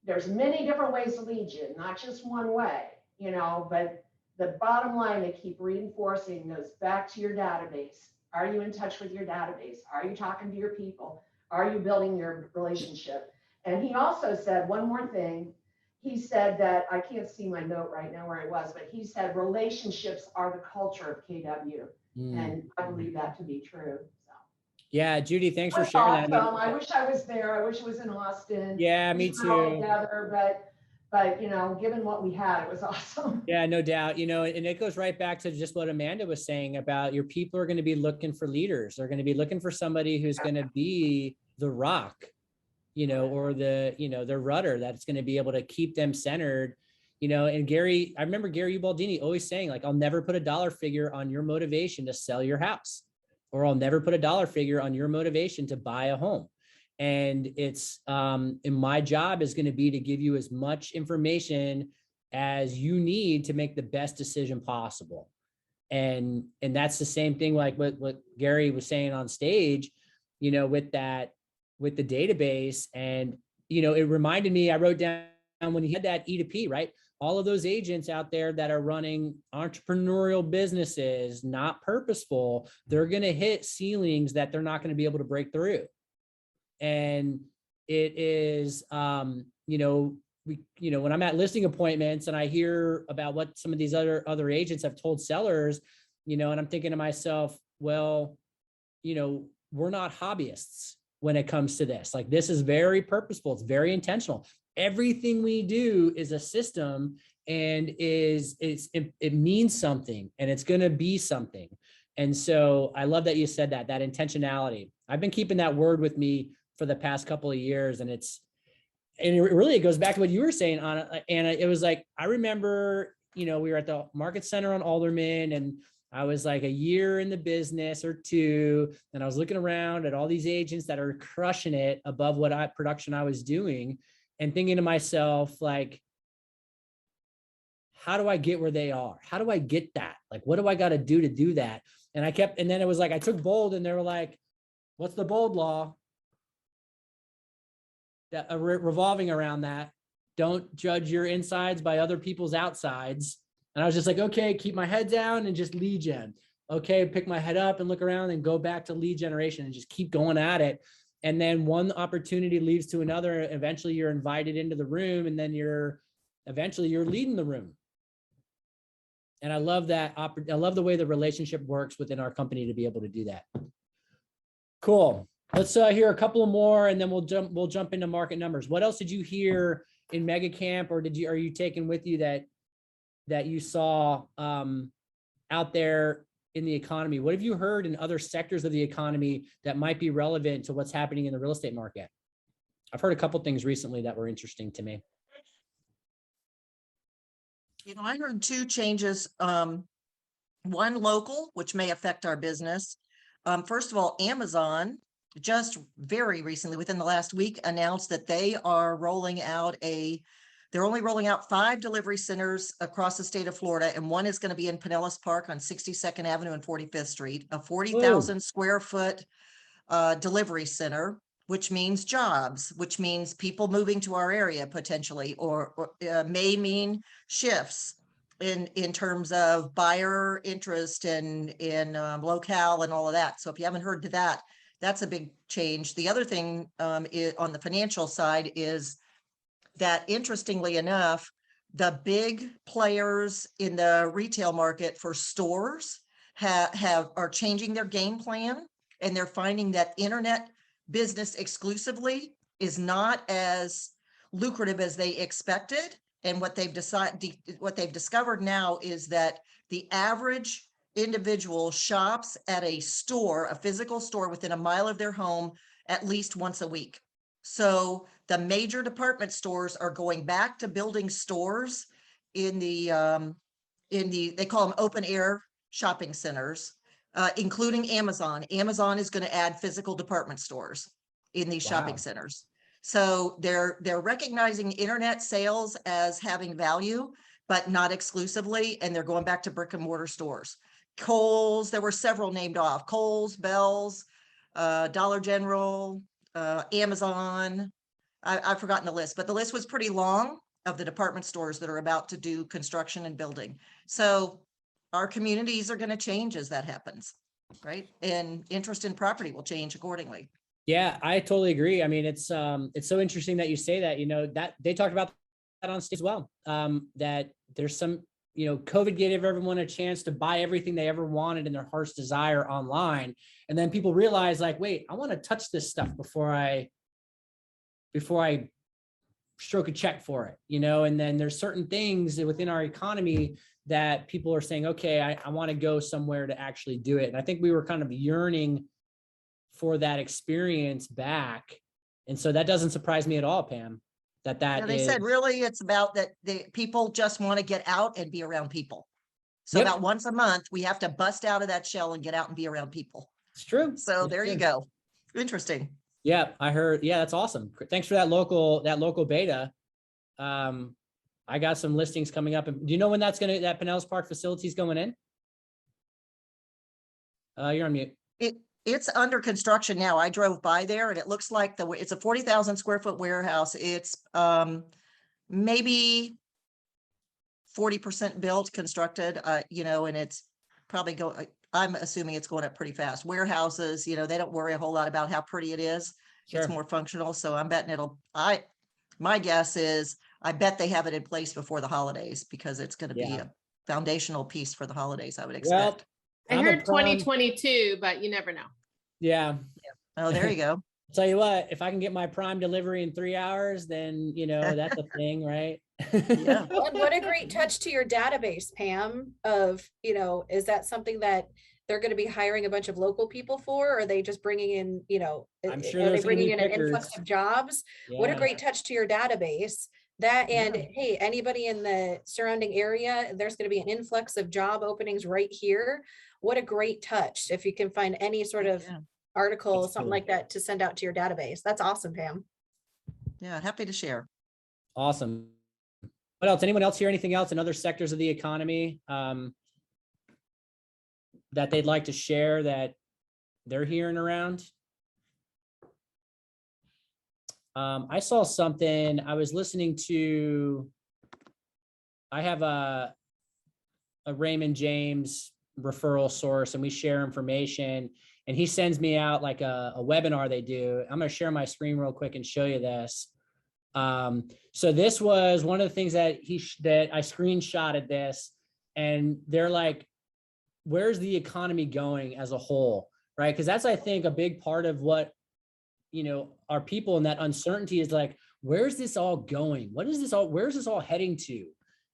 there's many different ways to lead gen, not just one way, but the bottom line they keep reinforcing goes back to your database. Are you in touch with your database? Are you talking to your people? Are you building your relationship? And he also said one more thing. He said that, I can't see my note right now where it was, but he said relationships are the culture of KW. And I believe that to be true. So. Yeah, Judy, thanks for sharing that. I wish I was there. I wish it was in Austin. Yeah, me too. Together, but given what we had, it was awesome. Yeah, no doubt. And it goes right back to just what Amanda was saying about your people are going to be looking for leaders. They're going to be looking for somebody who's going to be the rock, or the rudder that's going to be able to keep them centered, and Gary, I remember Gary Ubaldini always saying, like, I'll never put a dollar figure on your motivation to sell your house, or I'll never put a dollar figure on your motivation to buy a home. And it's, and my job is going to be to give you as much information as you need to make the best decision possible. And that's the same thing, like what Gary was saying on stage, with the database. And, it reminded me, I wrote down when he had that E2P, right? All of those agents out there that are running entrepreneurial businesses, not purposeful, they're going to hit ceilings that they're not going to be able to break through. And it is, when I'm at listing appointments and I hear about what some of these other agents have told sellers, and I'm thinking to myself, well, we're not hobbyists when it comes to this. Like, this is very purposeful. It's very intentional. Everything we do is a system, and it means something, and it's going to be something. And so I love that you said that intentionality. I've been keeping that word with me for the past couple of years. And it really goes back to what you were saying, Anna. It was like, I remember, we were at the Market Center on Alderman, and I was like a year in the business or two, and I was looking around at all these agents that are crushing it above what production I was doing, and thinking to myself, like, how do I get where they are? How do I get that? Like, what do I got to do that? And then it was like, I took bold, and they were like, what's the bold law? That revolving around that. Don't judge your insides by other people's outsides. And I was just like, okay, keep my head down and just lead gen. Okay, pick my head up and look around and go back to lead generation and just keep going at it. And then one opportunity leads to another. Eventually you're invited into the room, and then eventually you're leading the room. And I love that. I love the way the relationship works within our company to be able to do that. Cool. Let's hear a couple more, and then we'll jump into market numbers. What else did you hear in Mega Camp, or are you taking with you that you saw out there in the economy? What have you heard in other sectors of the economy that might be relevant to what's happening in the real estate market? I've heard a couple things recently that were interesting to me. I heard two changes. One local, which may affect our business. First of all, Amazon just very recently, within the last week, announced that they are rolling out they're only rolling out 5 delivery centers across the state of Florida, and one is going to be in Pinellas Park on 62nd Avenue and 45th Street, a 40,000 square foot delivery center, which means jobs, which means people moving to our area potentially, or may mean shifts in terms of buyer interest in locale and all of that. So if you haven't heard to that, that's a big change. The other thing on the financial side is that, interestingly enough, the big players in the retail market for stores are changing their game plan, and they're finding that internet business exclusively is not as lucrative as they expected. And what they've discovered now is that the average individual shops at a store, a physical store within a mile of their home, at least once a week. So the major department stores are going back to building stores in the they call them open air shopping centers, including Amazon. Amazon is going to add physical department stores in these shopping centers. So they're recognizing internet sales as having value, but not exclusively, and they're going back to brick and mortar stores. Kohl's, there were several named off: Kohl's, Bell's, Dollar General, Amazon. I've forgotten the list, but the list was pretty long of the department stores that are about to do construction and building. So our communities are going to change as that happens, right? And interest in property will change accordingly. Yeah, I totally agree. I mean, it's so interesting that you say that, that they talked about that on stage as well, that there's some, COVID gave everyone a chance to buy everything they ever wanted in their heart's desire online. And then people realize, like, wait, I want to touch this stuff before I stroke a check for it, and then there's certain things within our economy that people are saying, okay, I want to go somewhere to actually do it. And I think we were kind of yearning for that experience back. And so that doesn't surprise me at all, Pam, they said really it's about that people just want to get out and be around people. So about once a month, we have to bust out of that shell and get out and be around people. It's true. So there you go. Interesting. Yeah, I heard. Yeah, that's awesome. Thanks for that local beta. I got some listings coming up. Do you know when that Pinellas Park facility is going in? You're on mute. It's under construction now. I drove by there and it looks like it's a 40,000 square foot warehouse. It's maybe 40% built, constructed, and it's probably I'm assuming it's going up pretty fast. Warehouses, they don't worry a whole lot about how pretty it is. Sure. It's more functional. So I'm betting my guess is I bet they have it in place before the holidays, because it's going to be a foundational piece for the holidays, I would expect. I heard 2022, but you never know. Yeah. Oh, there you go. I'll tell you what, if I can get my prime delivery in 3 hours, then, that's a thing, right? Yeah. What a great touch to your database, Pam, of, is that something that they're going to be hiring a bunch of local people for? Or are they just bringing in, I'm sure are they bringing in pickers. an influx of jobs? Yeah. What a great touch to your database. Hey, anybody in the surrounding area, there's going to be an influx of job openings right here. What a great touch. If you can find any sort of article, something like that to send out to your database. That's awesome, Pam. Yeah, happy to share. Awesome. What else? Anyone else hear anything else in other sectors of the economy that they'd like to share that they're hearing around? I saw something. I was listening to, I have a Raymond James referral source, and we share information, and he sends me out like a webinar they do. I'm going to share my screen real quick and show you this. So this was one of the things that I screenshotted this, and they're like, where's the economy going as a whole, right? Because that's, I think, a big part of what, our people in that uncertainty is like, where's this all going? Where's this all heading to?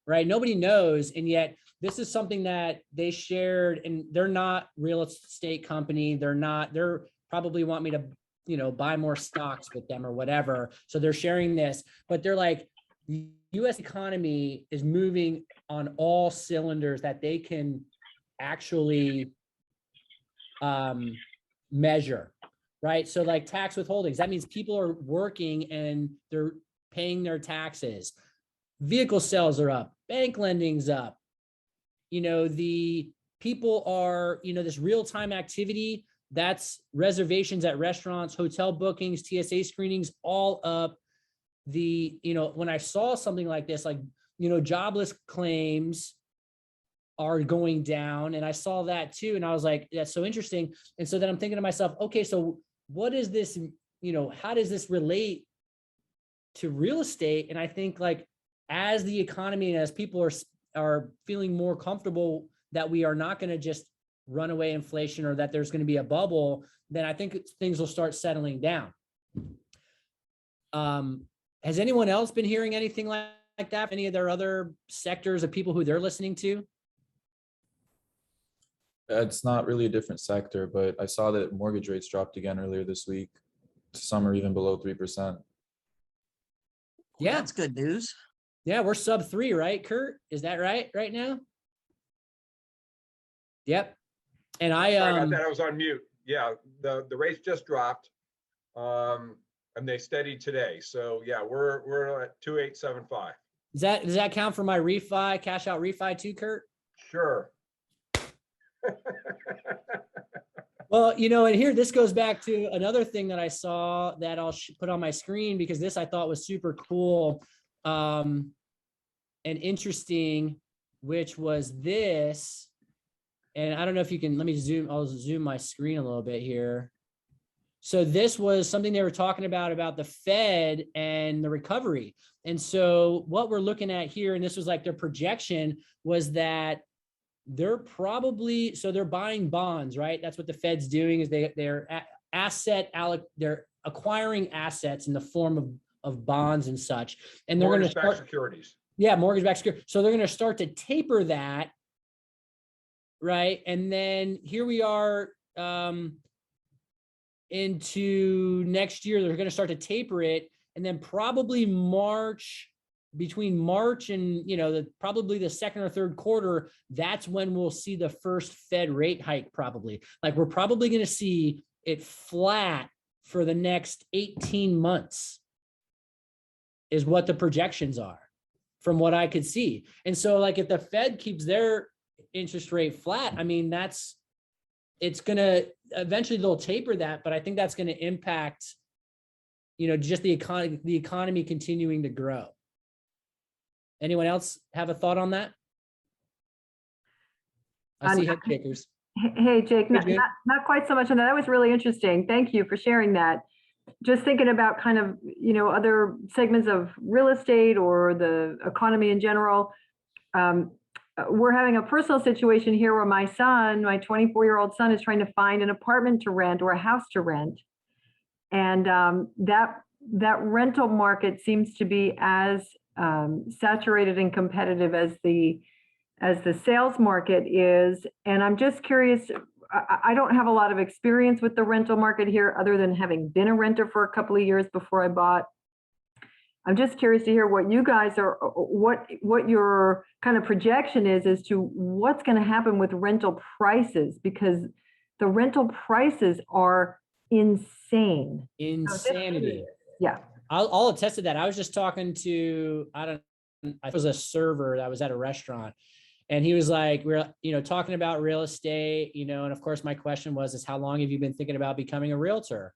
right? Nobody knows. And yet this is something that they shared, and they're not real estate company. They're probably want me to, buy more stocks with them or whatever. So they're sharing this, but they're like, the US economy is moving on all cylinders that they can actually measure, right? So like tax withholdings, that means people are working and they're paying their taxes. Vehicle sales are up, bank lending's up. The people are, this real-time activity, that's reservations at restaurants, hotel bookings, TSA screenings, all up. When I saw something like this, like, jobless claims are going down, and I saw that too. And I was like, that's so interesting. And so then I'm thinking to myself, okay, so what is this, how does this relate to real estate? And I think like, as the economy and as people are feeling more comfortable that we are not going to just runaway inflation or that there's going to be a bubble, then I think things will start settling down. Has anyone else been hearing anything like that? Any of their other sectors of people who they're listening to? It's not really a different sector, but I saw that mortgage rates dropped again earlier this week. Some are even below 3%. Yeah, that's good news. Yeah, we're sub 3, right, Kurt? Is that right now? Yep. And Sorry about that, I was on mute. Yeah, the rates just dropped, and they steadied today. So yeah, we're at 2.875. Does that count for my refi, cash out refi too, Kurt? Sure. Well, and here, this goes back to another thing that I saw that I'll put on my screen, because this I thought was super cool and interesting, which was this. And I don't know if you can, I'll zoom my screen a little bit here. So this was something they were talking about the Fed and the recovery. And so what we're looking at here, and this was like their projection, was that they're buying bonds, right? That's what the Fed's doing, is they're acquiring assets in the form of bonds and such. And they're going to start securities. Yeah, mortgage-backed security. So they're going to start to taper that, right? And then here we are into next year, they're going to start to taper it. And then probably between March and, probably the second or third quarter, that's when we'll see the first Fed rate hike probably. Like, we're probably going to see it flat for the next 18 months is what the projections are from what I could see. And so like, if the Fed keeps their interest rate flat, I mean, it's going to, eventually they'll taper that, but I think that's going to impact, just the economy continuing to grow. Anyone else have a thought on that? I see head shakers. Hey, Jake, not quite so much on that. That was really interesting. Thank you for sharing that. Just thinking about kind of, other segments of real estate or the economy in general. We're having a personal situation here where my 24-year-old son is trying to find an apartment to rent or a house to rent. And that rental market seems to be as saturated and competitive as the sales market is. And I'm just curious, I don't have a lot of experience with the rental market here other than having been a renter for a couple of years before I bought. I'm just curious to hear what you guys are, what your kind of projection is as to what's going to happen with rental prices, because the rental prices are insane. Insanity. Yeah. I'll attest to that. I was just talking to, I was a server that was at a restaurant, and he was like, we're, talking about real estate, and of course my question was, how long have you been thinking about becoming a realtor?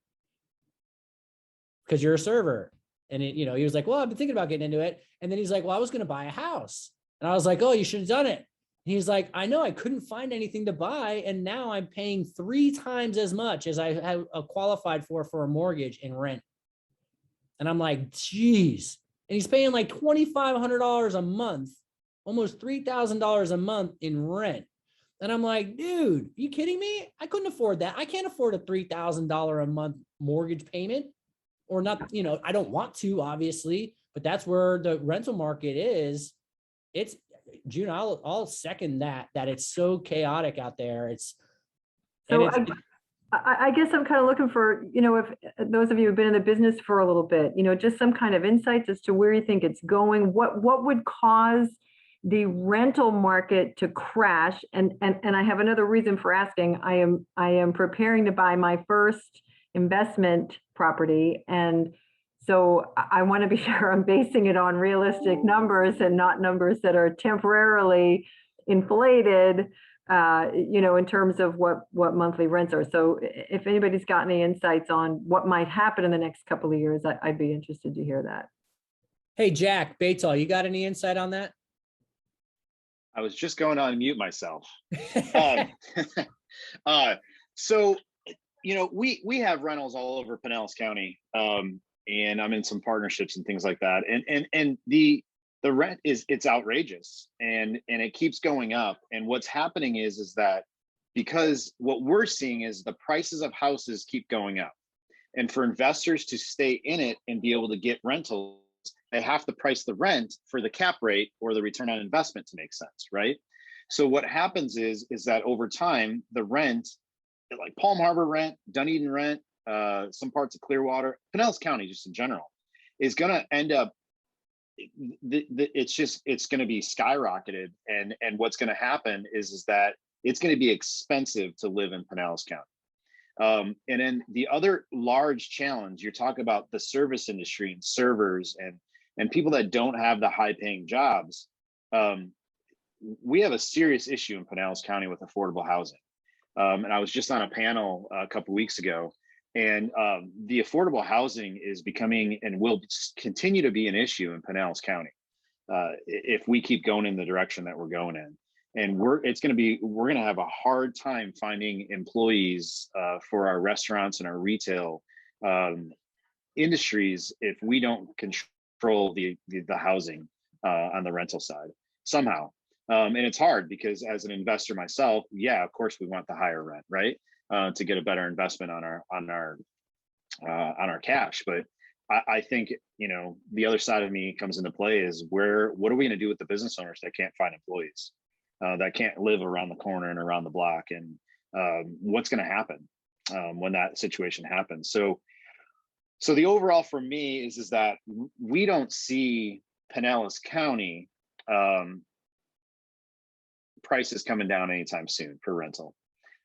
Because you're a server. And he was like, well, I've been thinking about getting into it. And then he's like, well, I was going to buy a house. And I was like, oh, you should have done it. And he's like, I know, I couldn't find anything to buy. And now I'm paying 3 times as much as I have qualified for a mortgage in rent. And I'm like, geez. And he's paying like $2,500 a month, almost $3,000 a month in rent. And I'm like, dude, are you kidding me? I couldn't afford that. I can't afford a $3,000 a month mortgage payment. Or not, I don't want to, obviously, but that's where the rental market is. it's June, I'll second that it's so chaotic out there. So I guess I'm kind of looking for, if those of you who've been in the business for a little bit, just some kind of insights as to where you think it's going. What would cause the rental market to crash? And I have another reason for asking. I am preparing to buy my first investment property, and so I want to be sure I'm basing it on realistic numbers and not numbers that are temporarily inflated, in terms of what monthly rents are. So if anybody's got any insights on what might happen in the next couple of years, I'd be interested to hear that. Hey, Jack Batesall, you got any insight on that? I was just going on mute myself. So, we have rentals all over Pinellas County, and I'm in some partnerships and things like that. And the rent it's outrageous, and it keeps going up. And what's happening is that because what we're seeing is the prices of houses keep going up, and for investors to stay in it and be able to get rentals, they have to price the rent for the cap rate or the return on investment to make sense, right? So what happens is that over time, the rent, like Palm Harbor rent, Dunedin rent, some parts of Clearwater, Pinellas County, just in general, is going to end up, it's going to be skyrocketed. And what's going to happen is that it's going to be expensive to live in Pinellas County. And then the other large challenge, you're talking about the service industry and servers and people that don't have the high paying jobs. We have a serious issue in Pinellas County with affordable housing. And I was just on a panel a couple of weeks ago, and the affordable housing is becoming and will continue to be an issue in Pinellas County if we keep going in the direction that we're going in. And we're going to have a hard time finding employees for our restaurants and our retail industries if we don't control the housing on the rental side somehow. And it's hard because as an investor myself, yeah, of course we want the higher rent, right? To get a better investment on our cash. But I think, the other side of me comes into play is what are we going to do with the business owners that can't find employees, that can't live around the corner and around the block? And what's going to happen when that situation happens? So the overall for me is that we don't see Pinellas County prices coming down anytime soon for rental.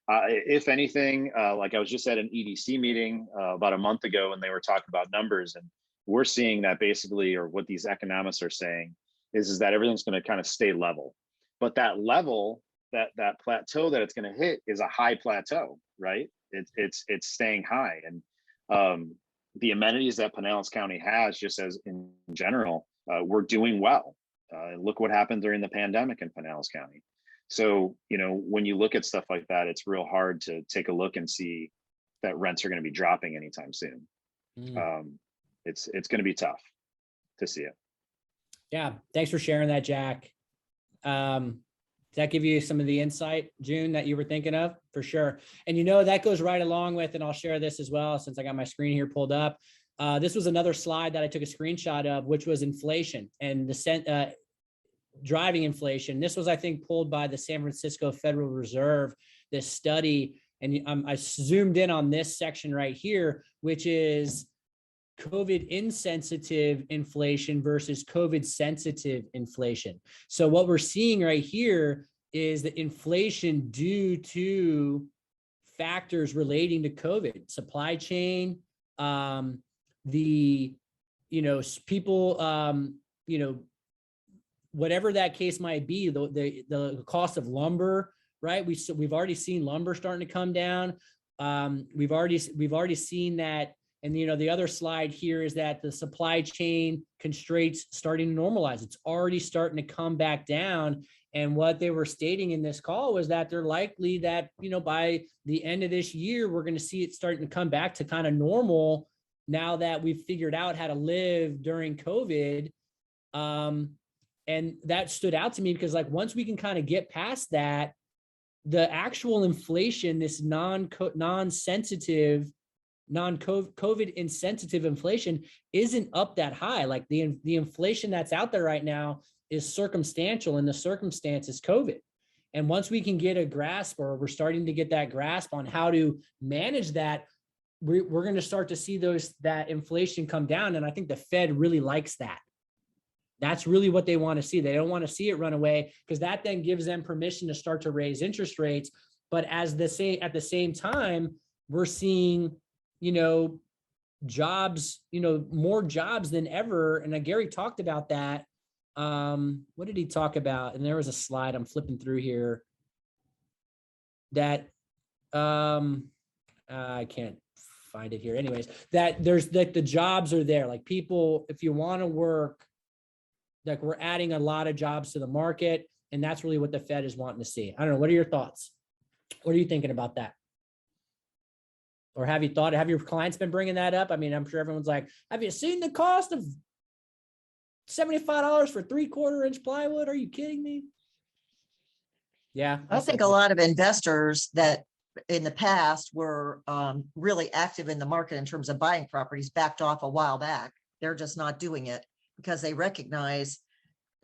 If anything, like I was just at an EDC meeting about a month ago, and they were talking about numbers, and we're seeing that basically, or what these economists are saying is that everything's going to kind of stay level. But that level, that plateau that it's going to hit is a high plateau, right? It's staying high. And the amenities that Pinellas County has, just as in general, we're doing well. Look what happened during the pandemic in Pinellas County. So, when you look at stuff like that, it's real hard to take a look and see that rents are going to be dropping anytime soon. It's going to be tough to see it. Yeah. Thanks for sharing that, Jack. Does that give you some of the insight, June, that you were thinking of? For sure. And that goes right along with, and I'll share this as well, since I got my screen here pulled up. This was another slide that I took a screenshot of, which was inflation and the driving inflation. This was, I think, pulled by the San Francisco Federal Reserve, this study. And I zoomed in on this section right here, which is COVID insensitive inflation versus COVID sensitive inflation. So what we're seeing right here is the inflation due to factors relating to COVID, supply chain, people, whatever that case might be, the cost of lumber, right? We've already seen lumber starting to come down. We've already seen that. And the other slide here is that the supply chain constraints starting to normalize. It's already starting to come back down. And what they were stating in this call was that they're likely that, by the end of this year, we're going to see it starting to come back to kind of normal now that we've figured out how to live during COVID. And that stood out to me because once we can kind of get past that, the actual inflation, this non-sensitive, non-COVID insensitive inflation isn't up that high. Like the inflation that's out there right now is circumstantial, and the circumstance is COVID. And once we can get a grasp, or we're starting to get that grasp on how to manage that, we're going to start to see that inflation come down. And I think the Fed really likes that. That's really what they want to see. They don't want to see it run away, because that then gives them permission to start to raise interest rates. But at the same time, we're seeing, jobs, more jobs than ever. And Gary talked about that. What did he talk about? And there was a slide I'm flipping through here that I can't find it here. Anyways, that there's like the jobs are there. Like people, if you want to work, like we're adding a lot of jobs to the market, and that's really what the Fed is wanting to see. I don't know. What are your thoughts? What are you thinking about that? Or have your clients been bringing that up? I mean, I'm sure everyone's like, have you seen the cost of $75 for 3/4 inch plywood? Are you kidding me? Yeah. I think a lot of investors that in the past were really active in the market in terms of buying properties backed off a while back. They're just not doing it because they recognize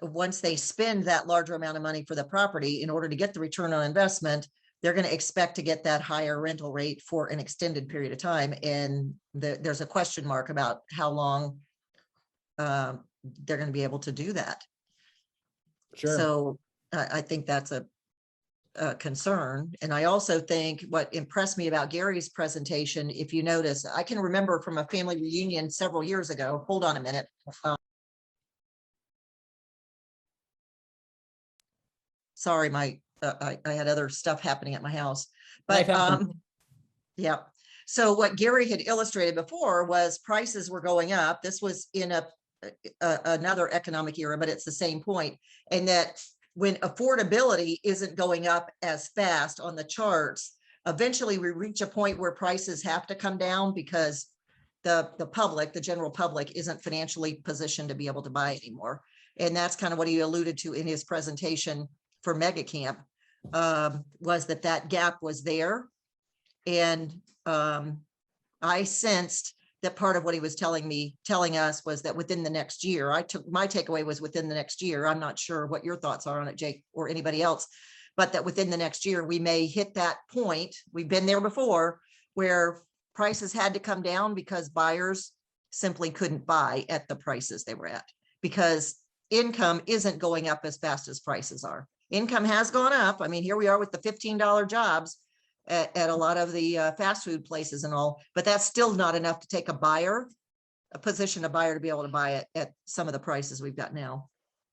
once they spend that larger amount of money for the property, in order to get the return on investment, they're going to expect to get that higher rental rate for an extended period of time. And there's a question mark about how long they're going to be able to do that. Sure. So I think that's a concern. And I also think what impressed me about Gary's presentation, if you notice, I can remember from a family reunion several years ago. Hold on a minute. Sorry, I had other stuff happening at my house, but yeah. So what Gary had illustrated before was prices were going up. This was in another economic era, but it's the same point. And that when affordability isn't going up as fast on the charts, eventually we reach a point where prices have to come down because the public, the general public, isn't financially positioned to be able to buy anymore. And that's kind of what he alluded to in his presentation for Mega Camp, was that gap was there. And I sensed that part of what he was telling us was that within the next year, my takeaway was within the next year. I'm not sure what your thoughts are on it, Jake, or anybody else, but that within the next year, we may hit that point. We've been there before where prices had to come down because buyers simply couldn't buy at the prices they were at, because income isn't going up as fast as prices are. Income has gone up. I mean, here we are with the $15 jobs at a lot of the fast food places and all, but that's still not enough to take a buyer to be able to buy it at some of the prices we've got now.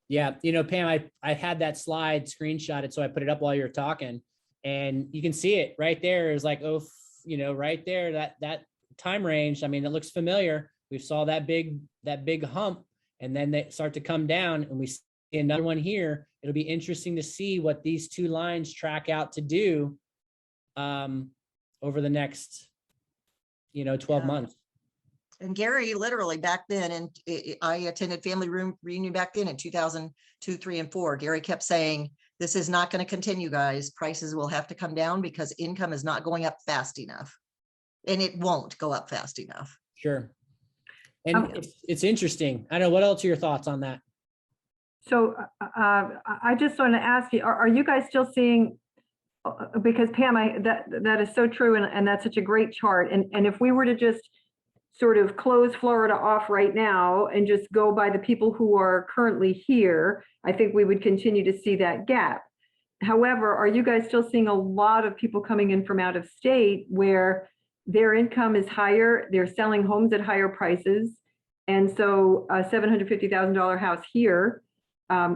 Yeah. Pam, I had that slide screenshotted, so I put it up while you're talking, and you can see it right there. Is like, right there, that time range. I mean, it looks familiar. We saw that big hump, and then they start to come down, and we see another one here. It'll be interesting to see what these two lines track out to do over the next, 12 months. And Gary, literally back then, and I attended family reunion back then in 2002, 3, and 4. Gary kept saying, this is not going to continue, guys. Prices will have to come down because income is not going up fast enough. And it won't go up fast enough. Sure. And it's interesting. I don't know, what else are your thoughts on that? So I just want to ask you, are you guys still seeing, because Pam, that is so true, and that's such a great chart. And if we were to just sort of close Florida off right now and just go by the people who are currently here, I think we would continue to see that gap. However, are you guys still seeing a lot of people coming in from out of state where their income is higher, they're selling homes at higher prices, and so a $750,000 house here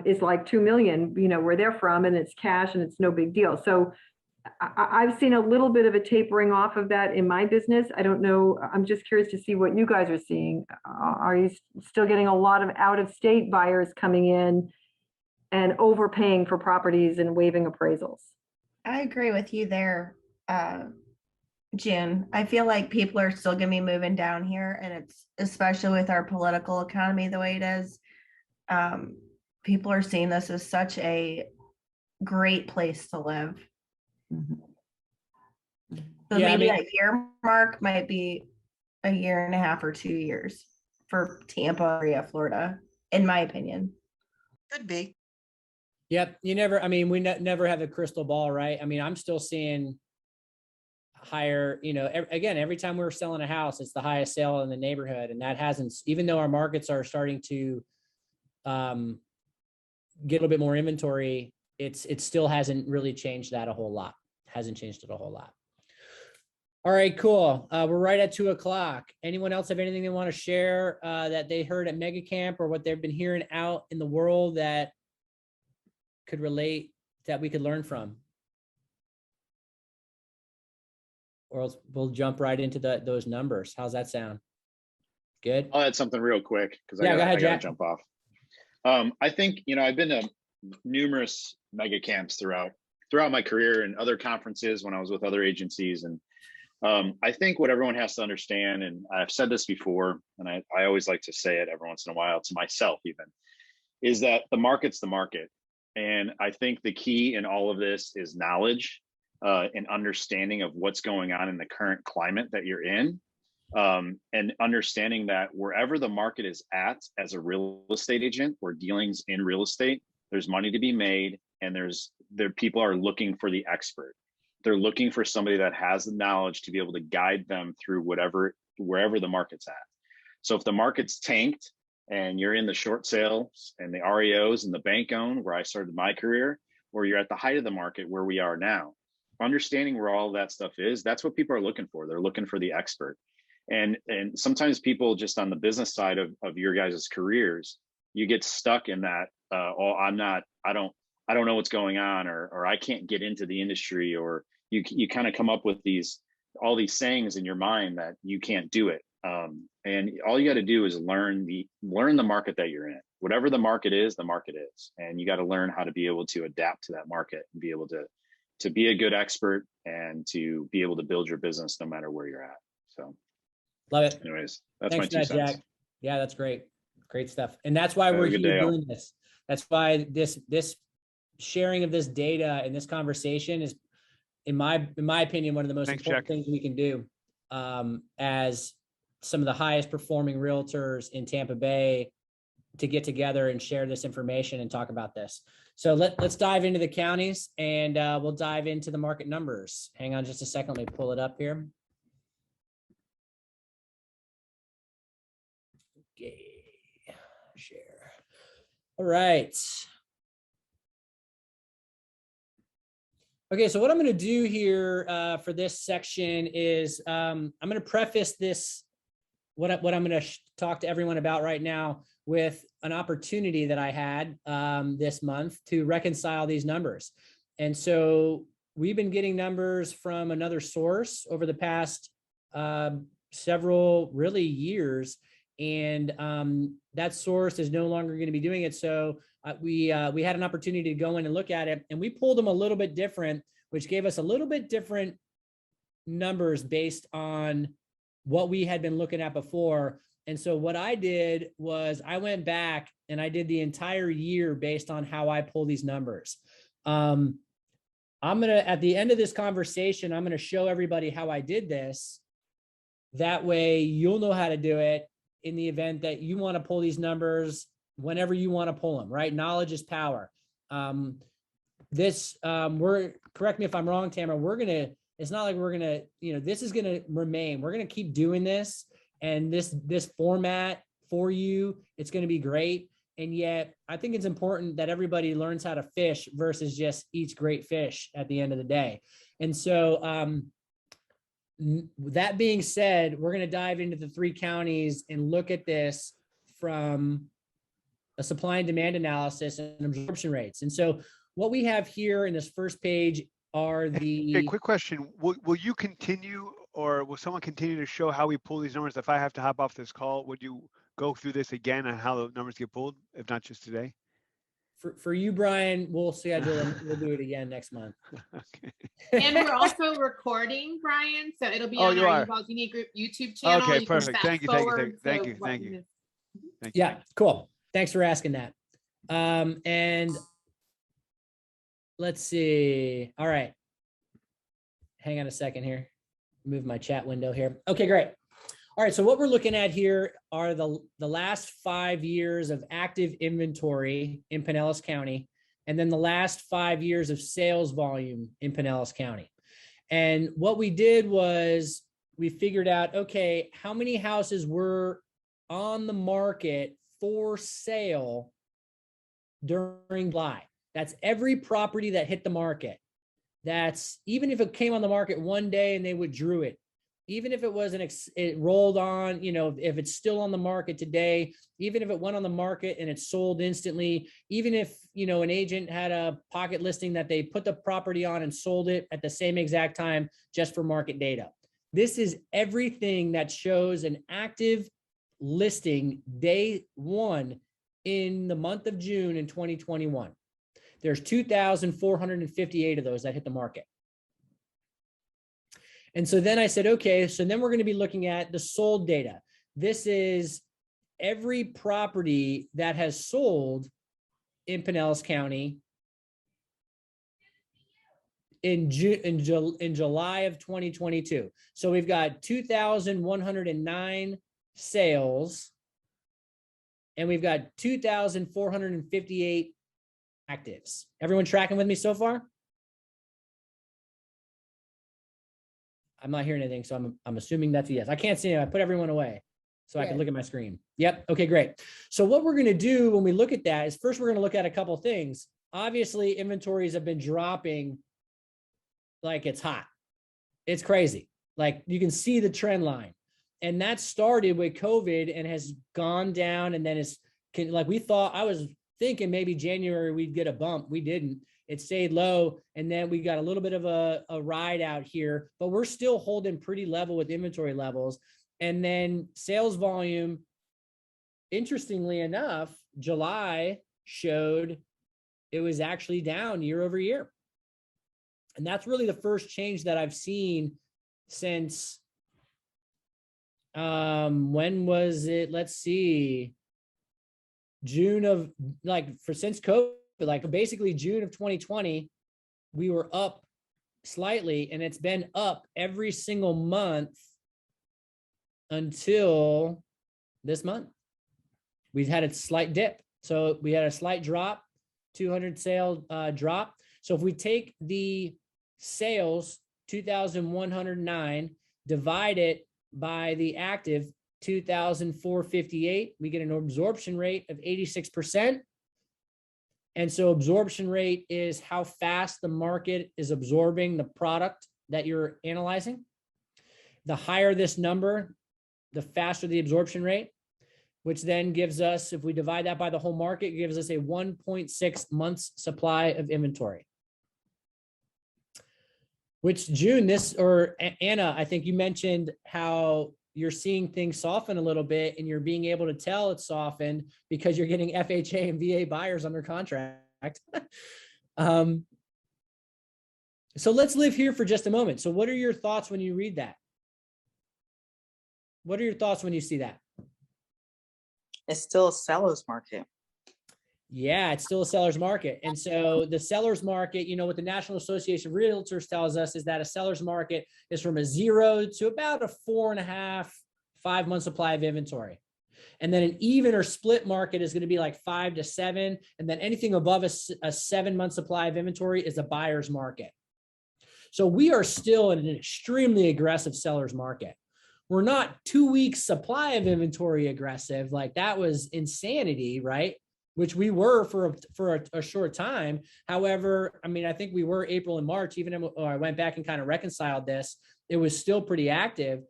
is like 2 million, where they're from, and it's cash and it's no big deal. So I've seen a little bit of a tapering off of that in my business. I don't know. I'm just curious to see what you guys are seeing. Are you still getting a lot of out-of-state buyers coming in and overpaying for properties and waiving appraisals? I agree with you there, June. I feel like people are still going to be moving down here, and it's especially with our political economy the way it is. People are seeing this as such a great place to live. So Yeah, maybe a year mark might be a 1.5 or 2 years for Tampa area, Florida, in my opinion. Could be. Yep. You never, I mean, we never have a crystal ball, right? I mean, I'm still seeing higher, again, every time we're selling a house, it's the highest sale in the neighborhood. And that hasn't, even though our markets are starting to get a little bit more inventory, it still hasn't really changed that a whole lot. Hasn't changed it a whole lot. All right, cool. We're right at 2:00. Anyone else have anything they want to share that they heard at Mega Camp or what they've been hearing out in the world that could relate, that we could learn from? Or else we'll jump right into those numbers. How's that sound? Good. I'll add something real quick because go ahead, I gotta Jack. jump off. I think, I've been to numerous mega camps throughout my career and other conferences when I was with other agencies. And I think what everyone has to understand, and I've said this before, and I always like to say it every once in a while to myself even, is that the market's the market. And I think the key in all of this is knowledge and understanding of what's going on in the current climate that you're in. And understanding that wherever the market is at as a real estate agent or dealings in real estate, there's money to be made, and people are looking for the expert. They're looking for somebody that has the knowledge to be able to guide them through wherever the market's at. So if the market's tanked and you're in the short sales and the REOs and the bank owned, where I started my career, or you're at the height of the market where we are now, understanding where all that stuff is, that's what people are looking for. They're looking for the expert. And sometimes people just on the business side of your guys' careers, you get stuck in that, I don't know what's going on, or I can't get into the industry, or you kind of come up with all these sayings in your mind that you can't do it. And all you got to do is learn the market that you're in. Whatever the market is, and you got to learn how to be able to adapt to that market and be able to be a good expert and to be able to build your business no matter where you're at. So love it. Anyways, that's Thanks my for 2 that, cents. Jack. Yeah, that's great. Great stuff. And that's why we're Have a good here day, all. doing this. That's why this sharing of this data and this conversation is, in my opinion, one of the most important things we can do as some of the highest performing realtors in Tampa Bay, to get together and share this information and talk about this. So let's dive into the counties, and we'll dive into the market numbers. Hang on just a second. Let me pull it up here. Okay. Share. All right. Okay, so what I'm going to do here for this section is I'm going to preface this, what I'm going to talk to everyone about right now, with an opportunity that I had this month to reconcile these numbers. And so we've been getting numbers from another source over the past several really years, and that source is no longer going to be doing it. So we had an opportunity to go in and look at it, and we pulled them a little bit different, which gave us a little bit different numbers based on what we had been looking at before. And so what I did was I went back and I did the entire year based on how I pull these numbers. I'm going to, at the end of this conversation, I'm going to show everybody how I did this. That way you'll know how to do it in the event that you want to pull these numbers whenever you want to pull them, right? Knowledge is power. Correct me if I'm wrong, Tamara, it's not like we're going to, this is going to remain. We're going to keep doing this, and this format for you, it's going to be great. And yet I think it's important that everybody learns how to fish versus just eats great fish at the end of the day. And so that being said, we're going to dive into the 3 counties and look at this from a supply and demand analysis and absorption rates. And so what we have here in this first page are the— Hey, quick question. Will you continue, or will someone continue to show how we pull these numbers? If I have to hop off this call, would you go through this again on how the numbers get pulled, if not just today? For you, Brian, we'll schedule and we'll do it again next month. Okay. And we're also recording, Brian, so it'll be on our Evolve Unique Group YouTube channel. Okay, You perfect. can Thank you. Thank you. Yeah, cool. Thanks for asking that. And let's see. All right. Hang on a second here. Move my chat window here. Okay, great. All right, so what we're looking at here are the last 5 years of active inventory in Pinellas County, and then the last 5 years of sales volume in Pinellas County. And what we did was we figured out, okay, how many houses were on the market for sale during July? That's every property that hit the market. That's even if it came on the market one day and they withdrew it, even if it wasn't, it rolled on, you know, if it's still on the market today, even if it went on the market and it sold instantly, even if, you know, an agent had a pocket listing that they put the property on and sold it at the same exact time just for market data. This is everything that shows an active listing day one in the month of June in 2021. There's 2,458 of those that hit the market. And so then I said, okay, so then we're going to be looking at the sold data. This is every property that has sold in Pinellas County in July of 2022. So we've got 2,109 sales, and we've got 2,458 actives. Everyone tracking with me so far? I'm not hearing anything, so I'm assuming that's a yes. I can't see it. I put everyone away so I can look at my screen. Yep. Okay, great. So what we're going to do when we look at that is first we're going to look at a couple of things. Obviously, inventories have been dropping like it's hot. It's crazy. Like you can see the trend line. And that started with COVID and has gone down, and then it's like we thought. I was thinking maybe January we'd get a bump. We didn't. It stayed low, and then we got a little bit of a ride out here, but we're still holding pretty level with inventory levels. And then sales volume, interestingly enough, July showed it was actually down year over year. And that's really the first change that I've seen since, when was it? Let's see, June of since COVID. Like basically June of 2020, we were up slightly, and it's been up every single month until this month. We've had a slight dip. So we had a slight drop, 200 sale drop. So if we take the sales, 2,109, divide it by the active, 2,458, we get an absorption rate of 86%. And so absorption rate is how fast the market is absorbing the product that you're analyzing. The higher this number, the faster the absorption rate, which then gives us, if we divide that by the whole market, it gives us a 1.6 months supply of inventory. Which June, Anna, I think you mentioned how you're seeing things soften a little bit, and you're being able to tell it's softened because you're getting FHA and VA buyers under contract. So let's live here for just a moment. So what are your thoughts when you read that? What are your thoughts when you see that? It's still a seller's market. Yeah, it's still a seller's market. And so the seller's market, you know, what the National Association of Realtors tells us is that a seller's market is from a 0 to about a 4.5, 5 month supply of inventory. And then an even or split market is going to be like 5 to 7. And then anything above a 7 month supply of inventory is a buyer's market. So we are still in an extremely aggressive seller's market. We're not 2 weeks supply of inventory aggressive. Like that was insanity, right? Which we were for a short time. However, I mean, I think we were April and March, even when I went back and kind of reconciled this, it was still pretty active.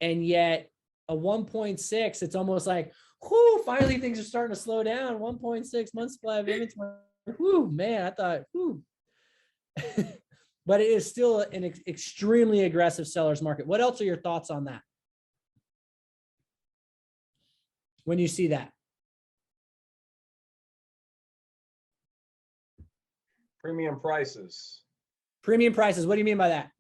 And yet a 1.6, it's almost like, whoo, finally things are starting to slow down. 1.6 months supply of inventory. Whoo, man, I thought, whoo. But it is still an extremely aggressive seller's market. What else are your thoughts on that? When you see that? Premium prices. Premium prices. What do you mean by that?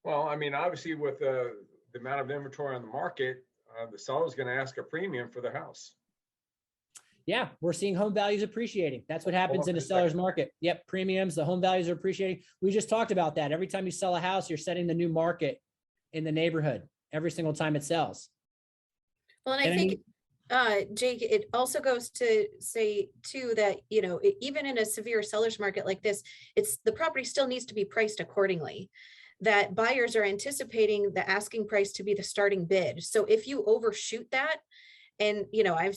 Well, I mean, obviously with the amount of inventory on the market, the seller's going to ask a premium for the house. Yeah, we're seeing home values appreciating. That's what happens in a seller's market. Yep, premiums, the home values are appreciating. We just talked about that. Every time you sell a house, you're setting the new market in the neighborhood. every single time it sells. Well, and I think, Jake, it also goes to say too that, you know, even in a severe seller's market like this, the property still needs to be priced accordingly. That buyers are anticipating the asking price to be the starting bid. So if you overshoot that, and, you know, we're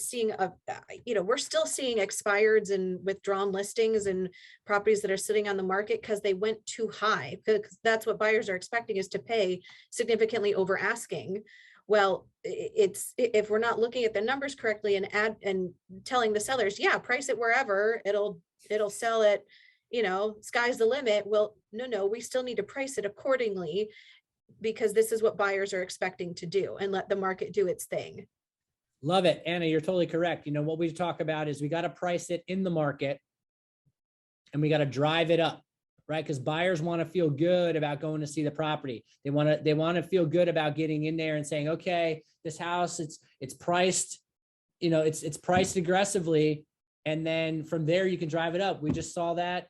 still seeing expireds and withdrawn listings and properties that are sitting on the market because they went too high, because that's what buyers are expecting, is to pay significantly over asking. Well, if we're not looking at the numbers correctly and telling the sellers, yeah, price it wherever, it'll sell it, you know, sky's the limit. Well, no, we still need to price it accordingly, because this is what buyers are expecting to do, and let the market do its thing. Love it. Anna, you're totally correct. You know, what we talk about is we got to price it in the market and we got to drive it up, right? Because buyers want to feel good about going to see the property. They want to feel good about getting in there and saying, okay, this house, it's priced, you know, it's priced aggressively. And then from there, you can drive it up. We just saw that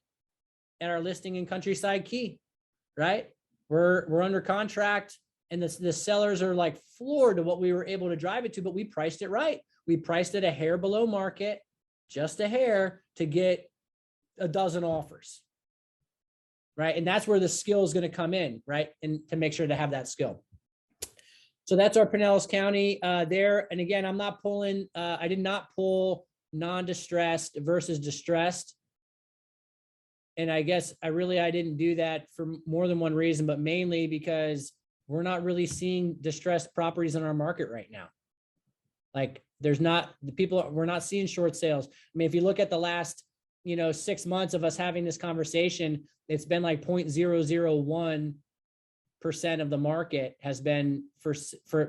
at our listing in Countryside Key, right? We're under contract, and the sellers are like floored to what we were able to drive it to, but we priced it right. We priced it a hair below market, just a hair, to get a dozen offers, right? And that's where the skill is going to come in, right? And to make sure to have that skill. So that's our Pinellas County there. And again, I'm not pulling, I did not pull non-distressed versus distressed. And I guess I didn't do that for more than one reason, but mainly because we're not really seeing distressed properties in our market right now. Like we're not seeing short sales. I mean, if you look at the last, 6 months of us having this conversation, it's been like 0.001% of the market has been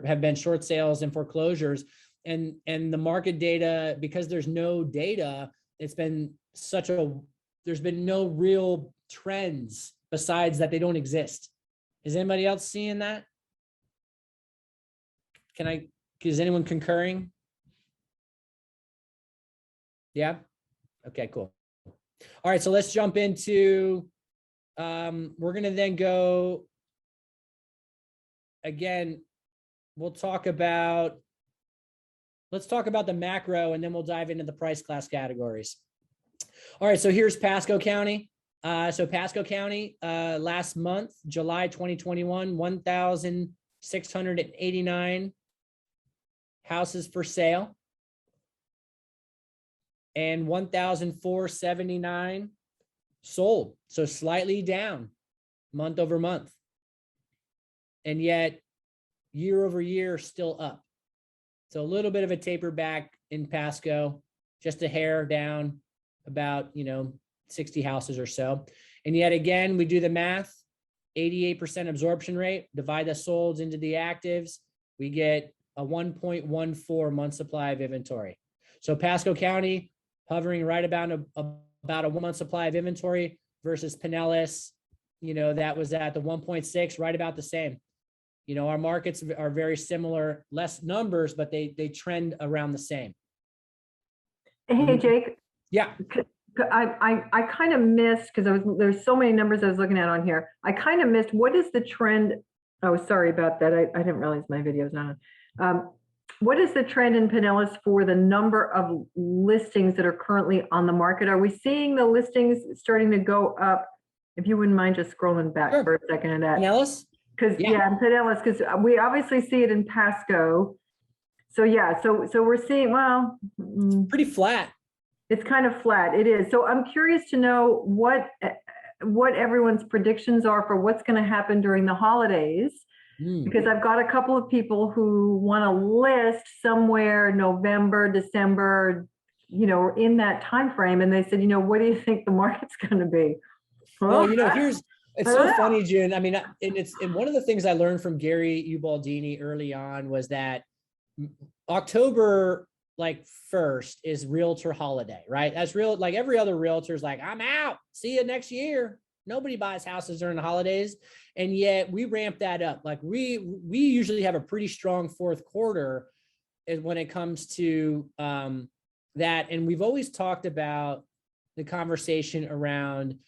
have been short sales and foreclosures. And the market data, because there's no data, it's been there's been no real trends besides that they don't exist. Is anybody else seeing that? Is anyone concurring? Yeah. Okay, cool. All right. So let's jump into, we're going to then go again. Let's talk about the macro, and then we'll dive into the price class categories. All right. So here's Pasco County. Pasco County, last month, July 2021, 1,689 houses for sale and 1,479 sold. So slightly down month over month. And yet year over year, still up. So a little bit of a taper back in Pasco, just a hair down about, 60 houses or so. And yet again, we do the math, 88% absorption rate, divide the solds into the actives, we get a 1.14 month supply of inventory. So Pasco County hovering right about a 1 month supply of inventory versus Pinellas, that was at the 1.6, right about the same. Our markets are very similar, less numbers, but they trend around the same. Hey, Jake. Yeah. I kind of missed, because there's so many numbers I was looking at on here. I kind of missed, what is the trend? Oh, sorry about that. I didn't realize my video's on. What is the trend in Pinellas for the number of listings that are currently on the market? Are we seeing the listings starting to go up? If you wouldn't mind just scrolling back for a second in that. Pinellas? Because in Pinellas, because we obviously see it in Pasco. So yeah, so we're seeing, well, pretty flat. It's kind of flat. It is. So I'm curious to know what everyone's predictions are for what's going to happen during the holidays, because I've got a couple of people who want to list somewhere November, December, in that time frame, and they said, what do you think the market's going to be? Well, it's so funny, June. I mean, and one of the things I learned from Gary Ubaldini early on was that October 1st is realtor holiday, right? That's real. Like every other realtor is like, I'm out. See you next year. Nobody buys houses during the holidays. And yet we ramp that up. Like we usually have a pretty strong fourth quarter when it comes to that. And we've always talked about the conversation around,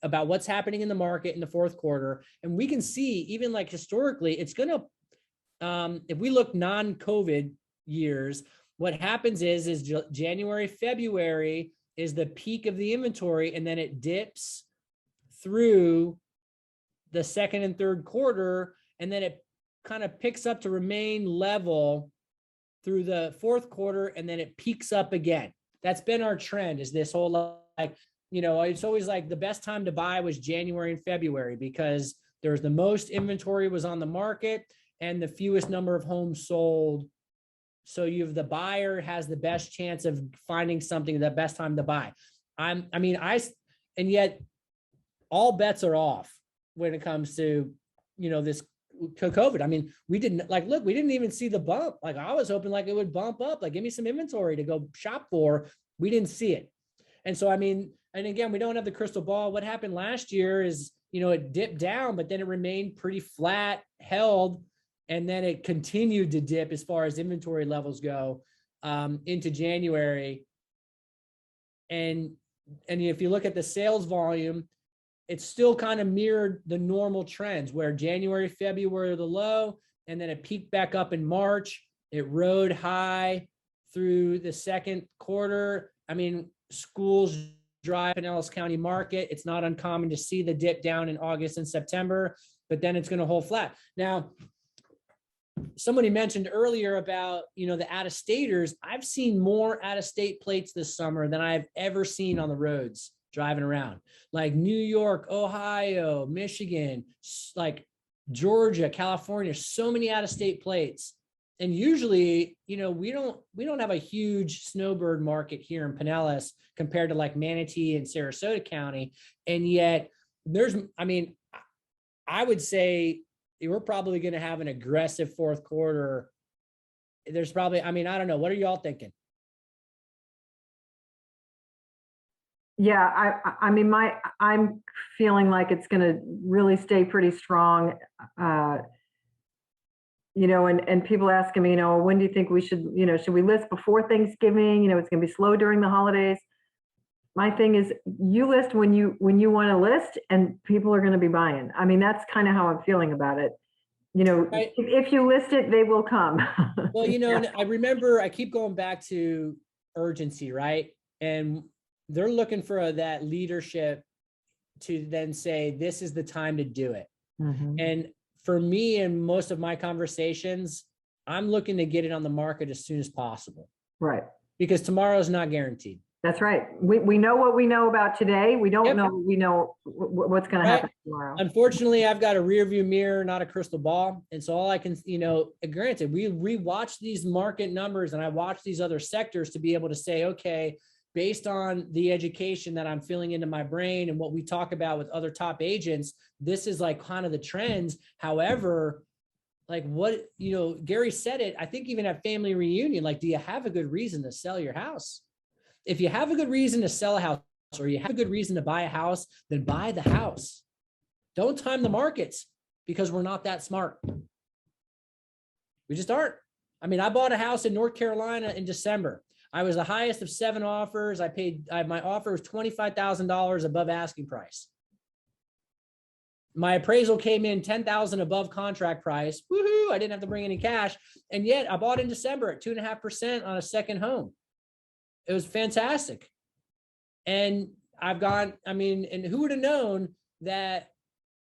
about what's happening in the market in the fourth quarter. And we can see, even historically, it's going to if we look non-COVID years, what happens is January, February is the peak of the inventory, and then it dips through the second and third quarter, and then it kind of picks up to remain level through the fourth quarter, and then it peaks up again. That's been our trend, is this whole, like, you know, it's always like the best time to buy was January and February because there was the most inventory was on the market and the fewest number of homes sold. So you have the buyer has the best chance of finding something, the best time to buy. And yet all bets are off when it comes to, you know, this COVID. I mean, we didn't we didn't even see the bump. Like I was hoping like it would bump up, like give me some inventory to go shop for. We didn't see it. And so, I mean, and again, we don't have the crystal ball. What happened last year is, you know, it dipped down, but then it remained pretty flat, held, and then it continued to dip as far as inventory levels go into January. And if you look at the sales volume, it's still kind of mirrored the normal trends where January, February are the low, and then it peaked back up in March. It rode high through the second quarter. I mean, schools drive Pinellas County market. It's not uncommon to see the dip down in August and September, but then it's going to hold flat. Now, somebody mentioned earlier about, you know, the out-of-staters. I've seen more out-of-state plates this summer than I've ever seen on the roads driving around, like New York, Ohio, Michigan, like Georgia, California, so many out-of-state plates. And usually, you know, we don't have a huge snowbird market here in Pinellas compared to like Manatee and Sarasota County. And yet I would say we're probably going to have an aggressive fourth quarter. There's probably, I don't know. What are y'all thinking? Yeah, I'm feeling like it's going to really stay pretty strong. You know, and people asking me, you know, when do you think we should, you know, should we list before Thanksgiving? You know, it's going to be slow during the holidays. My thing is you list when you want to list and people are going to be buying. I mean, that's kind of how I'm feeling about it. You know, if you list it, they will come. Well, you know, I remember I keep going back to urgency, right? And they're looking for that leadership to then say, this is the time to do it. Mm-hmm. And for me and most of my conversations, I'm looking to get it on the market as soon as possible. Right. Because tomorrow is not guaranteed. That's right. We know what we know about today. We don't know what's going to happen tomorrow. Unfortunately, I've got a rear view mirror, not a crystal ball. And so all I can, you know, granted, we rewatch these market numbers and I watch these other sectors to be able to say, okay, based on the education that I'm filling into my brain and what we talk about with other top agents, this is like kind of the trends. However, like what, you know, Gary said it, I think even at family reunion, like, do you have a good reason to sell your house? If you have a good reason to sell a house or you have a good reason to buy a house, then buy the house. Don't time the markets because we're not that smart. We just aren't. I mean, I bought a house in North Carolina in December. I was the highest of 7 offers. My offer was $25,000 above asking price. My appraisal came in $10,000 above contract price. Woohoo! I didn't have to bring any cash. And yet I bought in December at 2.5% on a second home. It was fantastic. And and who would have known that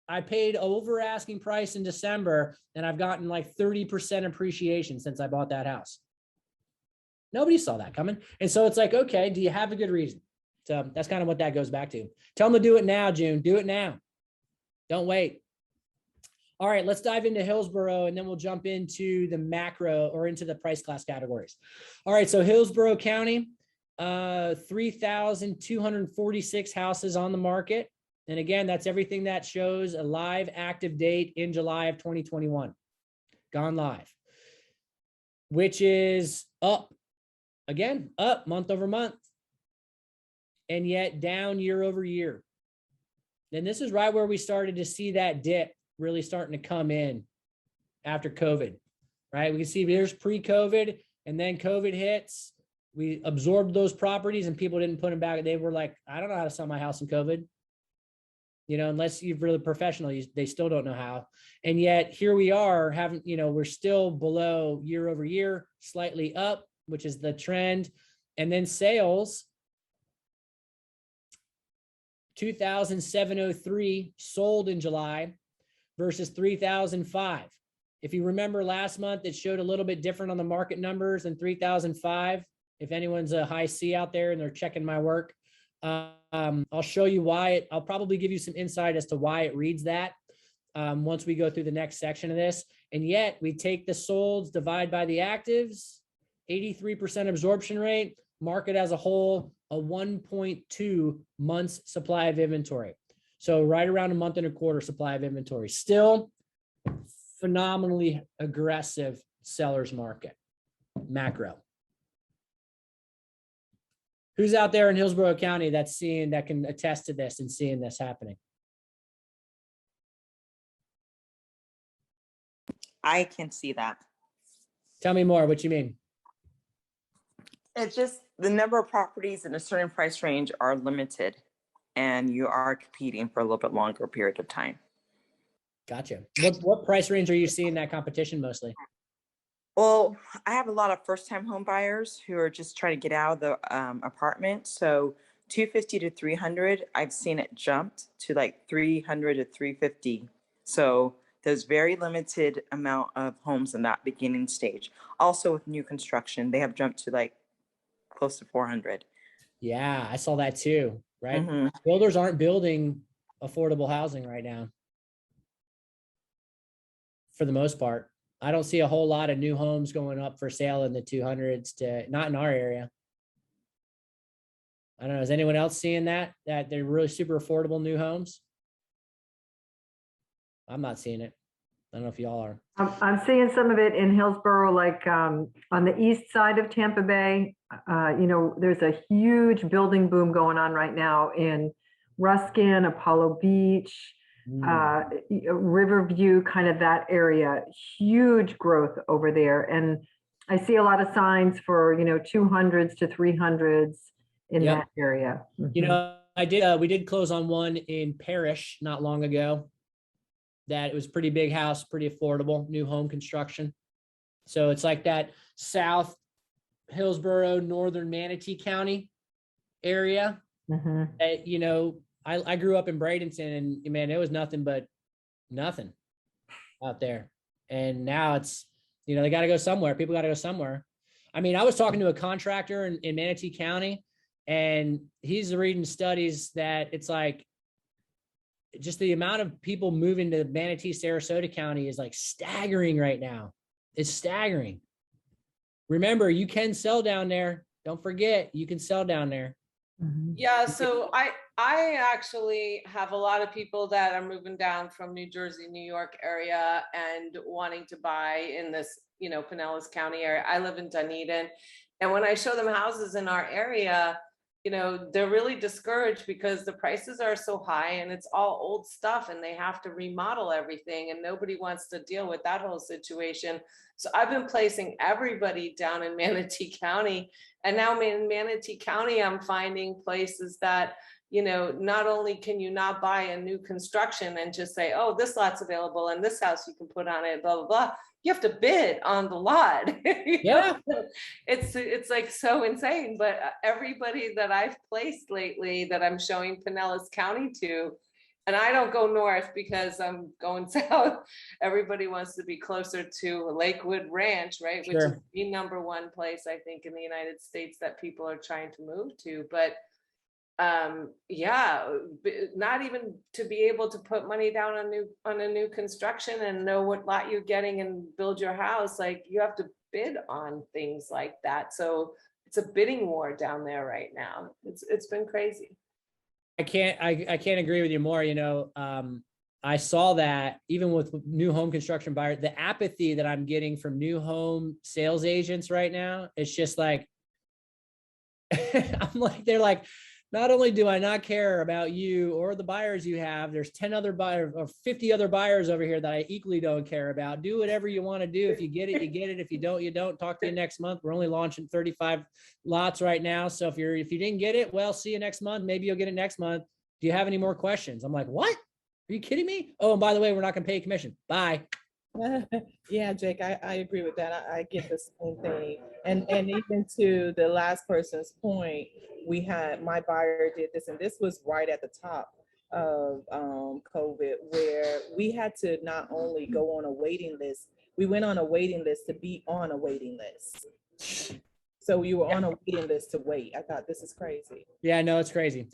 I paid over asking price in December and I've gotten like 30% appreciation since I bought that house. Nobody saw that coming. And so it's like, okay, do you have a good reason? So that's kind of what that goes back to. Tell them to do it now, June. Do it now. Don't wait. All right, let's dive into Hillsborough and then we'll jump into the macro or into the price class categories. All right, so Hillsborough County, 3,246 houses on the market. And again, that's everything that shows a live active date in July of 2021. Gone live, which is up. Again, up month over month, and yet down year over year. And this is right where we started to see that dip really starting to come in after COVID, right? We can see there's pre-COVID and then COVID hits. We absorbed those properties and people didn't put them back. They were like, I don't know how to sell my house in COVID. unless you're really professional, they still don't know how. And yet here we are having, we're still below year over year, slightly up, which is the trend. And then sales, 2,703 sold in July versus 3,005. If you remember last month, it showed a little bit different on the market numbers than 3,005. If anyone's a high C out there and they're checking my work, I'll show you why. I'll probably give you some insight as to why it reads that once we go through the next section of this. And yet we take the solds, divide by the actives, 83% absorption rate, market as a whole, a 1.2 months supply of inventory. So right around a month and a quarter supply of inventory. Still phenomenally aggressive seller's market, macro. Who's out there in Hillsborough County that can attest to this and seeing this happening? I can see that. Tell me more, what you mean? It's just the number of properties in a certain price range are limited and you are competing for a little bit longer period of time. Gotcha. What price range are you seeing that competition mostly? Well, I have a lot of first-time home buyers who are just trying to get out of the apartment. So 250 to 300, I've seen it jumped to like 300 to 350. So there's very limited amount of homes in that beginning stage. Also with new construction, they have jumped to like close to 400. Yeah, I saw that too, right? Mm-hmm. Builders aren't building affordable housing right now. For the most part, I don't see a whole lot of new homes going up for sale in the 200s not in our area. I don't know. Is anyone else seeing that they're really super affordable new homes? I'm not seeing it. I don't know if y'all are. I'm seeing some of it in Hillsborough, like on the east side of Tampa Bay. There's a huge building boom going on right now in Ruskin, Apollo Beach, Riverview, kind of that area. Huge growth over there. And I see a lot of signs for, 200s to 300s in that area. Mm-hmm. We did close on one in Parrish not long ago. That it was pretty big house, pretty affordable, new home construction. So it's like that South Hillsborough, Northern Manatee County area. Mm-hmm. I grew up in Bradenton and man, it was nothing but nothing out there. And now it's, they got to go somewhere. People got to go somewhere. I mean, I was talking to a contractor in Manatee County and he's reading studies that it's like, just the amount of people moving to Manatee, Sarasota County is like staggering right now. It's staggering. Remember, you can sell down there. Don't forget, you can sell down there. Yeah, so I actually have a lot of people that are moving down from New Jersey, New York area and wanting to buy in this, Pinellas County area. I live in Dunedin. And when I show them houses in our area, they're really discouraged because the prices are so high and it's all old stuff and they have to remodel everything and nobody wants to deal with that whole situation. So I've been placing everybody down in Manatee County, and now in Manatee County, I'm finding places that, not only can you not buy a new construction and just say, oh, this lot's available and this house you can put on it, blah, blah, blah. You have to bid on the lot. Yeah. It's like so insane, but everybody that I've placed lately that I'm showing Pinellas County to, and I don't go north because I'm going south. Everybody wants to be closer to Lakewood Ranch, right? Which is the #1 place I think in the United States that people are trying to move to. But not even to be able to put money down on a new construction and know what lot you're getting and build your house, like you have to bid on things like that. So it's a bidding war down there right now. It's been crazy. I can't agree with you more. I saw that even with new home construction buyers, the apathy that I'm getting from new home sales agents right now, it's just like, they're like, not only do I not care about you or the buyers you have, there's 10 other buyers or 50 other buyers over here that I equally don't care about. Do whatever you want to do. If you get it, you get it. If you don't, you don't. Talk to you next month. We're only launching 35 lots right now. So if you didn't get it, well, see you next month. Maybe you'll get it next month. Do you have any more questions? I'm like, what? Are you kidding me? Oh, and by the way, we're not gonna pay a commission. Bye. Yeah, Jake, I agree with that. I get the same thing. And even to the last person's point, we had, my buyer did this, and this was right at the top of COVID, where we had to not only go on a waiting list, we went on a waiting list to be on a waiting list. So you were on a waiting list to wait. I thought, this is crazy. Yeah, no, it's crazy.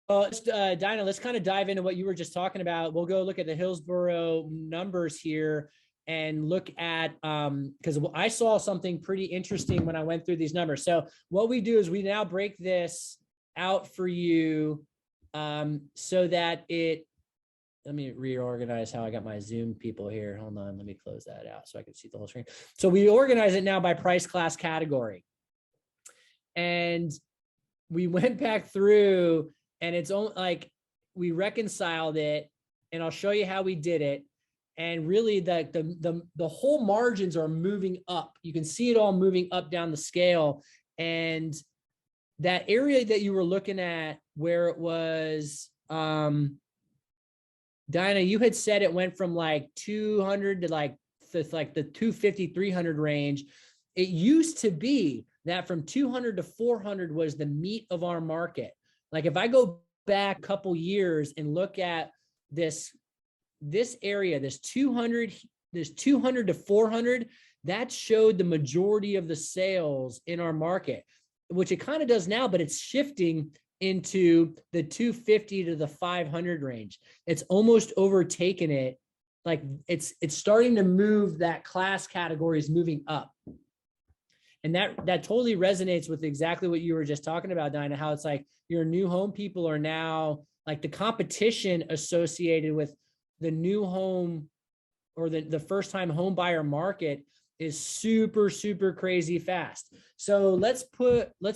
Well, Dinah, let's kind of dive into what you were just talking about. We'll go look at the Hillsborough numbers here and look at, because I saw something pretty interesting when I went through these numbers. So what we do is we now break this out for you so that let me reorganize how I got my Zoom people here. Hold on, let me close that out so I can see the whole screen. So we organize it now by price class category. And we went back through, and it's only like we reconciled it, and I'll show you how we did it. And really the whole margins are moving up. You can see it all moving up down the scale. And that area that you were looking at where it was, Dinah, you had said it went from like 200 to like the 250, 300 range. It used to be that from 200 to 400 was the meat of our market. Like if I go back a couple years and look at this area, this 200 to 400, that showed the majority of the sales in our market, which it kind of does now, but it's shifting into the 250 to the 500 range. It's almost overtaken it. Like it's starting to move, that class category is moving up. And that totally resonates with exactly what you were just talking about, Dinah, how it's like your new home people are now like the competition associated with the new home or the first time home buyer market is super, super crazy fast. So let's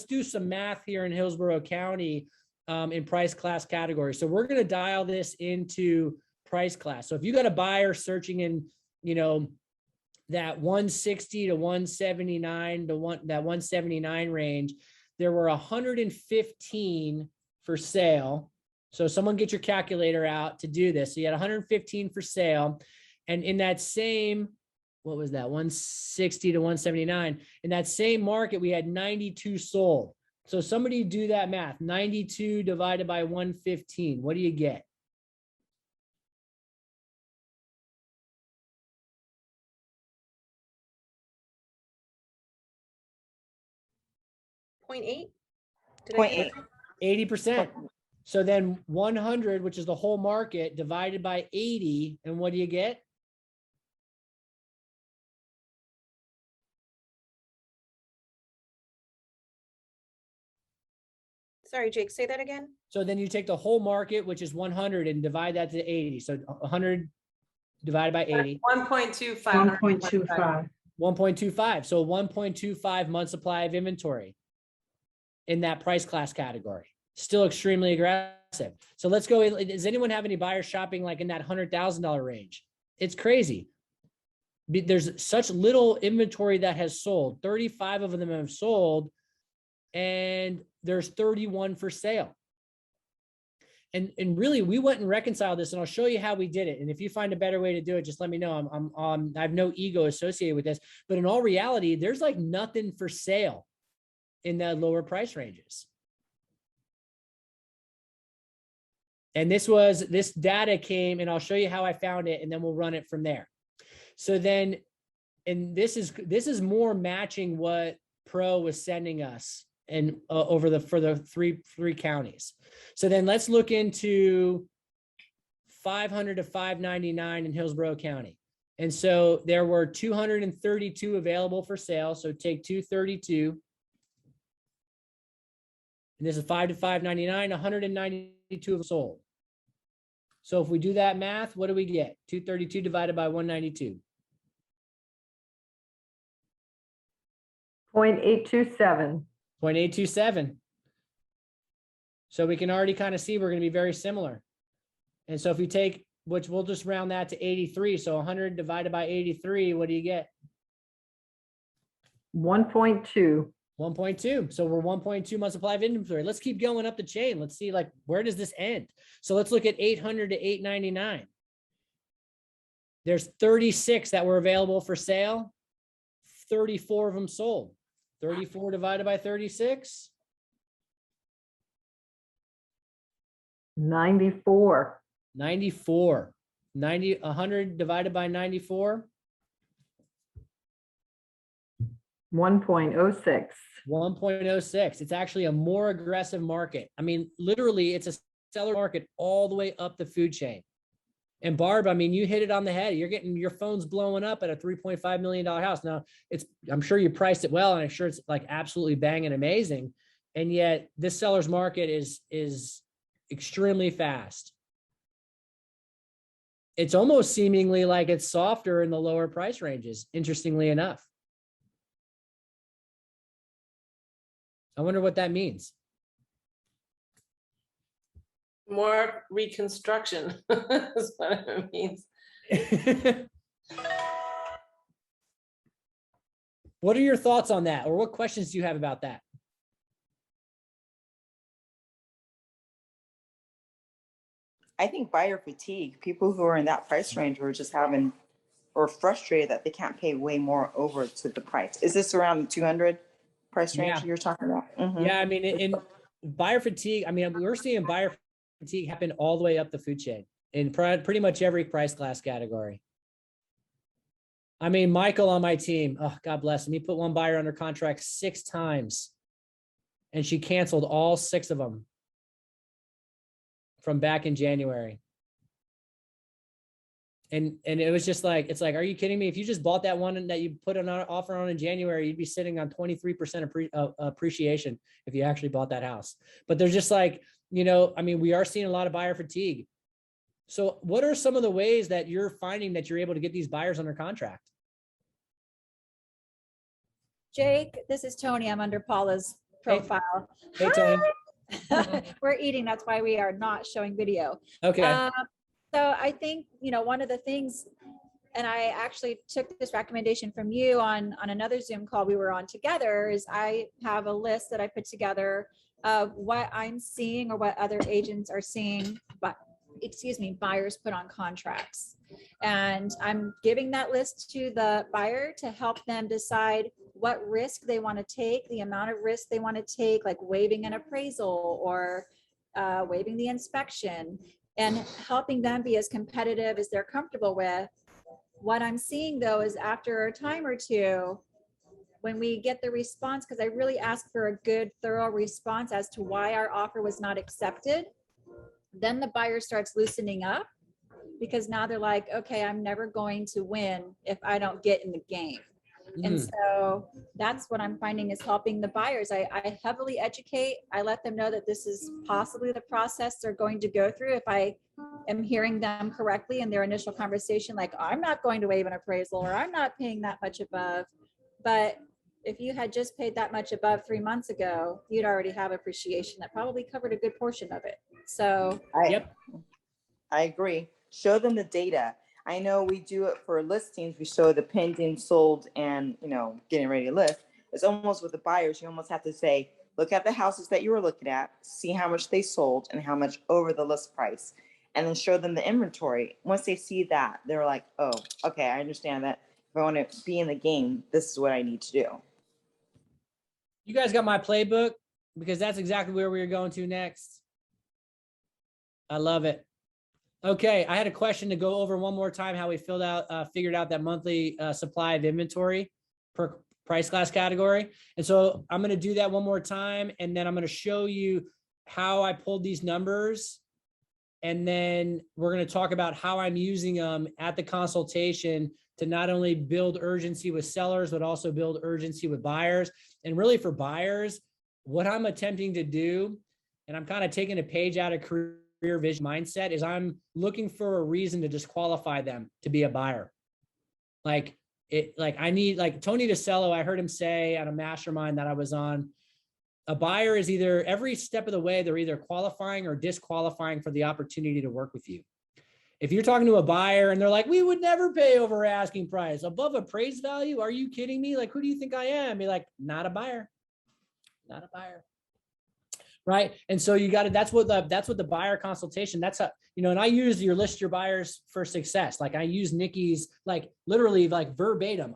do some math here in Hillsborough County in price class categories. So we're going to dial this into price class. So if you got a buyer searching in, that 160 to 179 to that 179 range, there were 115 for sale. So someone get your calculator out to do this. So you had 115 for sale. And in that same, what was that? 160 to 179. In that same market, we had 92 sold. So somebody do that math. 92 divided by 115. What do you get? .8? 0.8. 80%. So then 100, which is the whole market, divided by 80, and what do you get? Sorry, Jake, say that again. So then you take the whole market, which is 100, and divide that to 80. So 100 divided by 80. 1.25. 1.25. 1.25. So 1.25 month supply of inventory in that price class category. Still extremely aggressive. So let's go. Does anyone have any buyers shopping like in that $100,000 range? It's crazy. There's such little inventory that has sold. 35 of them have sold, and there's 31 for sale. And really, we went and reconciled this, and I'll show you how we did it. And if you find a better way to do it, just let me know. I have no ego associated with this, but in all reality, there's like nothing for sale in the lower price ranges. And this data came, and I'll show you how I found it, and then we'll run it from there. So then, and this is more matching what Pro was sending us and for the three counties. So then let's look into 500 to 599 in Hillsborough County. And so there were 232 available for sale. So take 232. And this is 5 to 599, 192 have sold. So if we do that math, what do we get? 232 divided by 192. 0.827. 0.827. So we can already kind of see we're going to be very similar. And so if you take, which we'll just round that to 83. So 100 divided by 83, what do you get? 1.2. 1.2. So we're 1.2 months supply of inventory. Let's keep going up the chain. Let's see, like, where does this end? So let's look at 800 to 899. There's 36 that were available for sale. 34 of them sold. 34 divided by 36. 94. 94. 100 divided by 94. 1.06. 1.06. It's actually a more aggressive market. I mean, literally, it's a seller market all the way up the food chain. And Barb, I mean, you hit it on the head. You're getting your phone's blowing up at a $3.5 million house. Now, I'm sure you priced it well, and I'm sure it's like absolutely banging amazing. And yet this seller's market is extremely fast. It's almost seemingly like it's softer in the lower price ranges, interestingly enough. I wonder what that means. More reconstruction is what it means. What are your thoughts on that? Or what questions do you have about that? I think buyer fatigue, people who are in that price range were just having, or frustrated that they can't pay way more over to the price. Is this around the 200 price range you're talking about? Mm-hmm. Yeah, I mean, in buyer fatigue, I mean, we're seeing buyer fatigue happen all the way up the food chain in pretty much every price class category. I mean, Michael on my team, oh, God bless him. He put one buyer under contract 6 times and she canceled all 6 of them from back in January. And it was just like, it's like, are you kidding me? If you just bought that one that you put an offer on in January, you'd be sitting on 23% appreciation if you actually bought that house. But they're just like, you know, I mean, we are seeing a lot of buyer fatigue. So what are some of the ways that you're finding that you're able to get these buyers under contract? Jake, this is Tony. I'm under Paula's profile. Hey, Tony. We're eating. That's why we are not showing video. Okay. So I think, you know, one of the things, and I actually took this recommendation from you on another Zoom call we were on together, is I have a list that I put together of what I'm seeing or what other agents are seeing, but buyers put on contracts. And I'm giving that list to the buyer to help them decide what risk they want to take, the amount of risk they want to take, like waiving an appraisal or waiving the inspection, and helping them be as competitive as they're comfortable with. What I'm seeing though is after a time or two, when we get the response, because I really ask for a good, thorough response as to why our offer was not accepted, then the buyer starts loosening up, because now they're like, okay, I'm never going to win if I don't get in the game. And so that's what I'm finding is helping the buyers. I heavily educate. I let them know that this is possibly the process they're going to go through. If I am hearing them correctly in their initial conversation, like, I'm not going to waive an appraisal, or I'm not paying that much above. But if you had just paid that much above 3 months ago, you'd already have appreciation that probably covered a good portion of it. So, I agree. Show them the data. I know we do it for listings. We show the pending, sold, and, you know, getting ready to list. It's almost with the buyers. You almost have to say, look at the houses that you were looking at, see how much they sold and how much over the list price, and then show them the inventory. Once they see that, they're like, oh, okay, I understand that. If I want to be in the game, this is what I need to do. You guys got my playbook? Because that's exactly where we are going to next. I love it. Okay, I had a question to go over one more time, how we figured out that monthly supply of inventory per price class category. And so I'm going to do that one more time, and then I'm going to show you how I pulled these numbers. And then we're going to talk about how I'm using them at the consultation to not only build urgency with sellers, but also build urgency with buyers. And really for buyers, what I'm attempting to do, and I'm kind of taking a page out of career vision mindset, is I'm looking for a reason to disqualify them to be a buyer. Like I need, like Tony DeCello, I heard him say at a mastermind that I was on, a buyer is either every step of the way, they're either qualifying or disqualifying for the opportunity to work with you. If you're talking to a buyer and they're like, we would never pay over asking price, above appraised value, are you kidding me? Like, who do you think I am? Be like, not a buyer. not a buyer. Right. And so you got to, that's what the buyer consultation, that's how, you know, and I use your list your buyers for success. Like I use Nikki's, like literally like verbatim.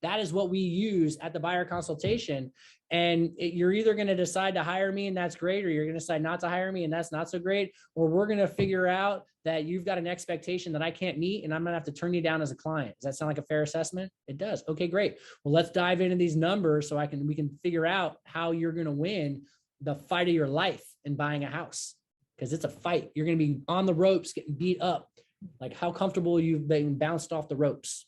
That is what we use at the buyer consultation. And you're either going to decide to hire me and that's great, or you're going to decide not to hire me and that's not so great. Or we're going to figure out that you've got an expectation that I can't meet and I'm going to have to turn you down as a client. Does that sound like a fair assessment? It does. Okay, great. Well, let's dive into these numbers so we can figure out how you're going to win the fight of your life in buying a house, because it's a fight. You're going to be on the ropes, getting beat up. Like how comfortable you've been bounced off the ropes.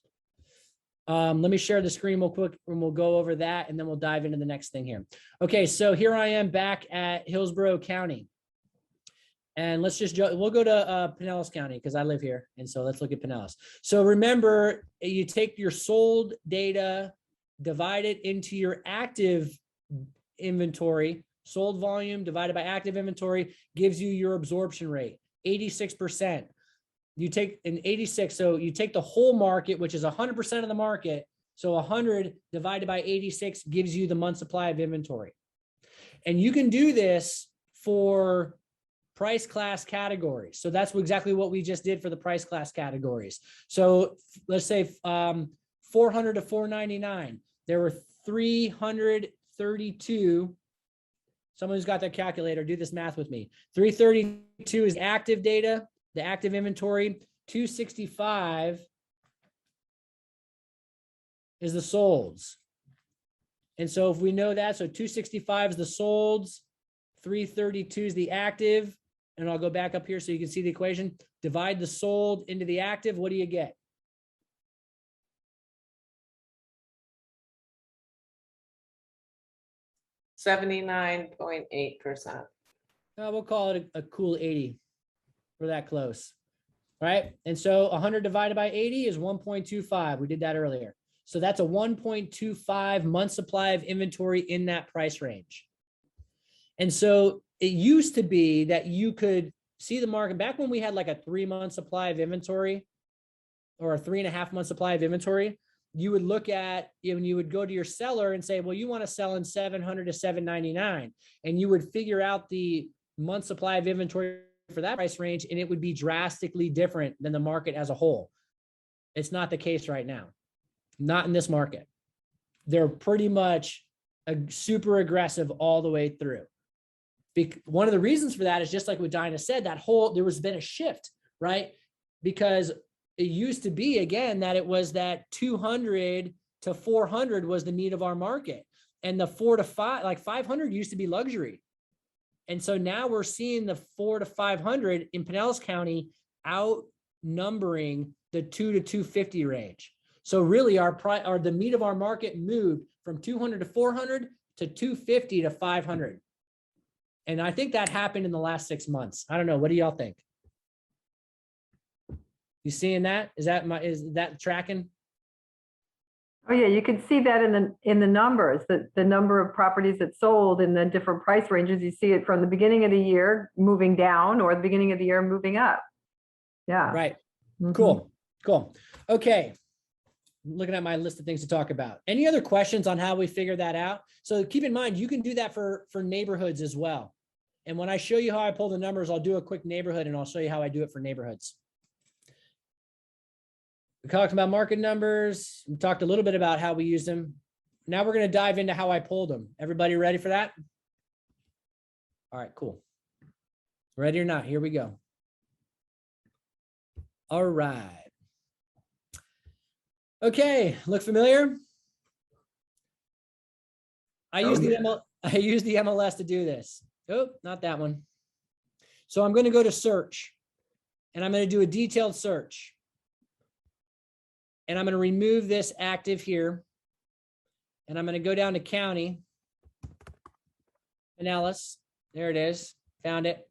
Let me share the screen real quick and we'll go over that and then we'll dive into the next thing here. Okay, so here I am back at Hillsborough County. And we'll go to Pinellas County because I live here. And so let's look at Pinellas. So remember, you take your sold data, divide it into your active inventory. Sold volume divided by active inventory gives you your absorption rate, 86%. You take an 86, so you take the whole market, which is 100% of the market. So 100 divided by 86 gives you the month supply of inventory. And you can do this for price class categories. So that's exactly what we just did for the price class categories. So let's say 400 to 499. There were 332. Someone who's got their calculator, do this math with me. 332 is active data, the active inventory. 265 is the solds. And so if we know that, so 265 is the solds, 332 is the active, and I'll go back up here so you can see the equation. Divide the sold into the active, what do you get? $79.8%. We'll call it a cool 80. We're that close, right? And so 100 divided by 80 is 1.25. We did that earlier. So that's a 1.25 month supply of inventory in that price range. And so it used to be that you could see the market back when we had like a 3-month supply of inventory or a 3.5 month supply of inventory. You would look at, when you would go to your seller and say, well, you want to sell in 700 to 799. And you would figure out the month supply of inventory for that price range, and it would be drastically different than the market as a whole. It's not the case right now. Not in this market. They're pretty much super aggressive all the way through. One of the reasons for that is just like what Dinah said, there was been a shift, right? Because it used to be, again, that it was that 200 to 400 was the need of our market. And the 4 to 5, like 500 used to be luxury. And so now we're seeing the 4 to 500 in Pinellas County outnumbering the 2 to 250 range. So really the meat of our market moved from 200 to 400 to 250 to 500. And I think that happened in the last 6 months. I don't know. What do y'all think? You seeing that? Is that tracking? Oh yeah, you can see that in the numbers, the number of properties that sold in the different price ranges. You see it from the beginning of the year moving down or the beginning of the year moving up. Yeah. Right. Cool. Okay. Looking at my list of things to talk about. Any other questions on how we figure that out? So keep in mind, you can do that for neighborhoods as well. And when I show you how I pull the numbers, I'll do a quick neighborhood and I'll show you how I do it for neighborhoods. We talked about market numbers. We talked a little bit about how we use them. Now we're going to dive into how I pulled them. Everybody ready for that? All right, cool. Ready or not? Here we go. All right. Okay, look familiar? I use the MLS to do this. Oh, not that one. So I'm going to go to search and I'm going to do a detailed search. And I'm going to remove this active here. And I'm going to go down to county. Pinellas. There it is. Found it.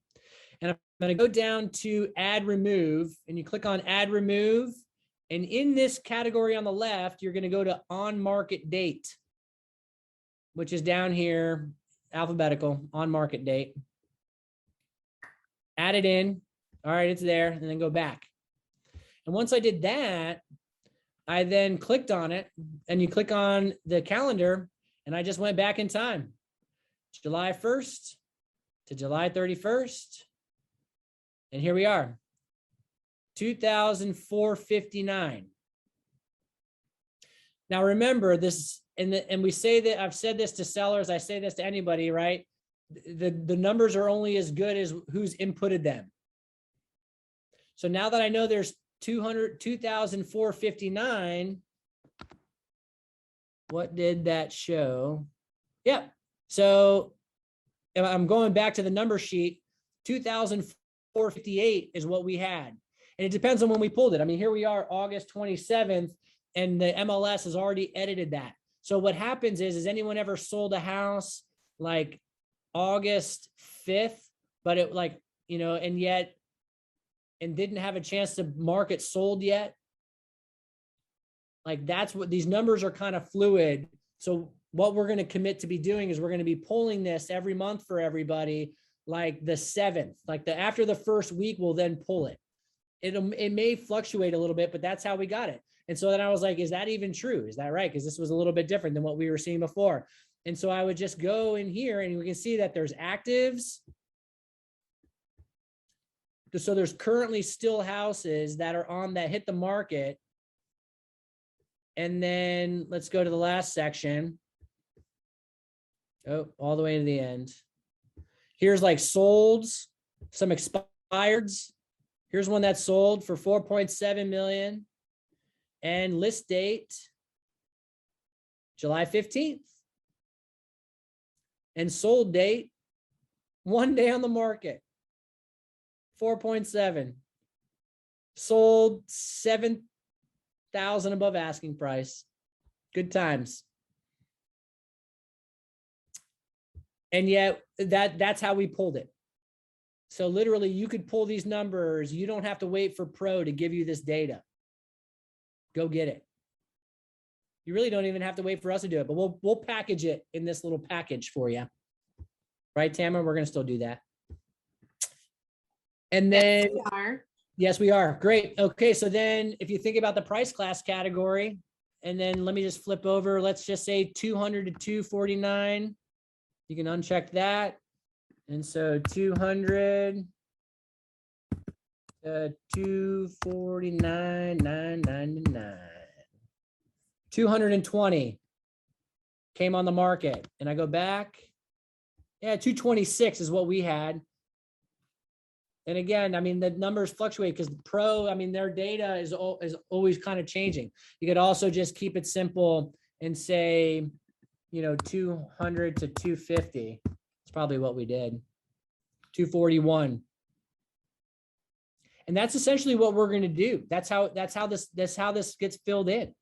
And I'm going to go down to add remove. And you click on add remove. And in this category on the left, you're going to go to on market date, which is down here, alphabetical, on market date. Add it in. All right, it's there. And then go back. And once I did that, I then clicked on it and you click on the calendar and I just went back in time. July 1st to July 31st. And here we are, 2,459. Now remember this, and we say that, I've said this to sellers, I say this to anybody, right? The numbers are only as good as who's inputted them. So now that I know there's 2,459, what did that show? Yep. So I'm going back to the number sheet. 2,458 is what we had. And it depends on when we pulled it. I mean, here we are, August 27th, and the MLS has already edited that. So what happens is anyone ever sold a house like August 5th, but it like, you know, and didn't have a chance to mark it sold yet? Like that's what these numbers are kind of fluid. So what we're going to commit to be doing is we're going to be pulling this every month for everybody, like the 7th, like after the first week, we'll then pull it. It may fluctuate a little bit, but that's how we got it. And so then I was like, is that even true? Is that right? Because this was a little bit different than what we were seeing before. And so I would just go in here and we can see that there's actives. So there's currently still houses that are on that hit the market. And then let's go to the last section. Oh, all the way to the end. Here's like solds, some expireds. Here's one that sold for 4.7 million. And list date, July 15th. And sold date, 1 day on the market, 4.7. Sold 7,000 above asking price. Good times. And yet that's how we pulled it. So literally you could pull these numbers. You don't have to wait for Pro to give you this data. Go get it. You really don't even have to wait for us to do it, but we'll package it in this little package for you. Right, Tamara? We're going to still do that. And then, yes, we are. Yes, we are. Great. Okay. So then if you think about the price class category, and then let me just flip over, let's just say 200 to 249. You can uncheck that. And so 200 to 249,999. 220 came on the market, and I go back. Yeah, 226 is what we had. And again, I mean, the numbers fluctuate because Pro, I mean, their data is always kind of changing. You could also just keep it simple and say, you know, 200 to 250. It's probably what we did. 241. And that's essentially what we're going to do. That's how this gets filled in.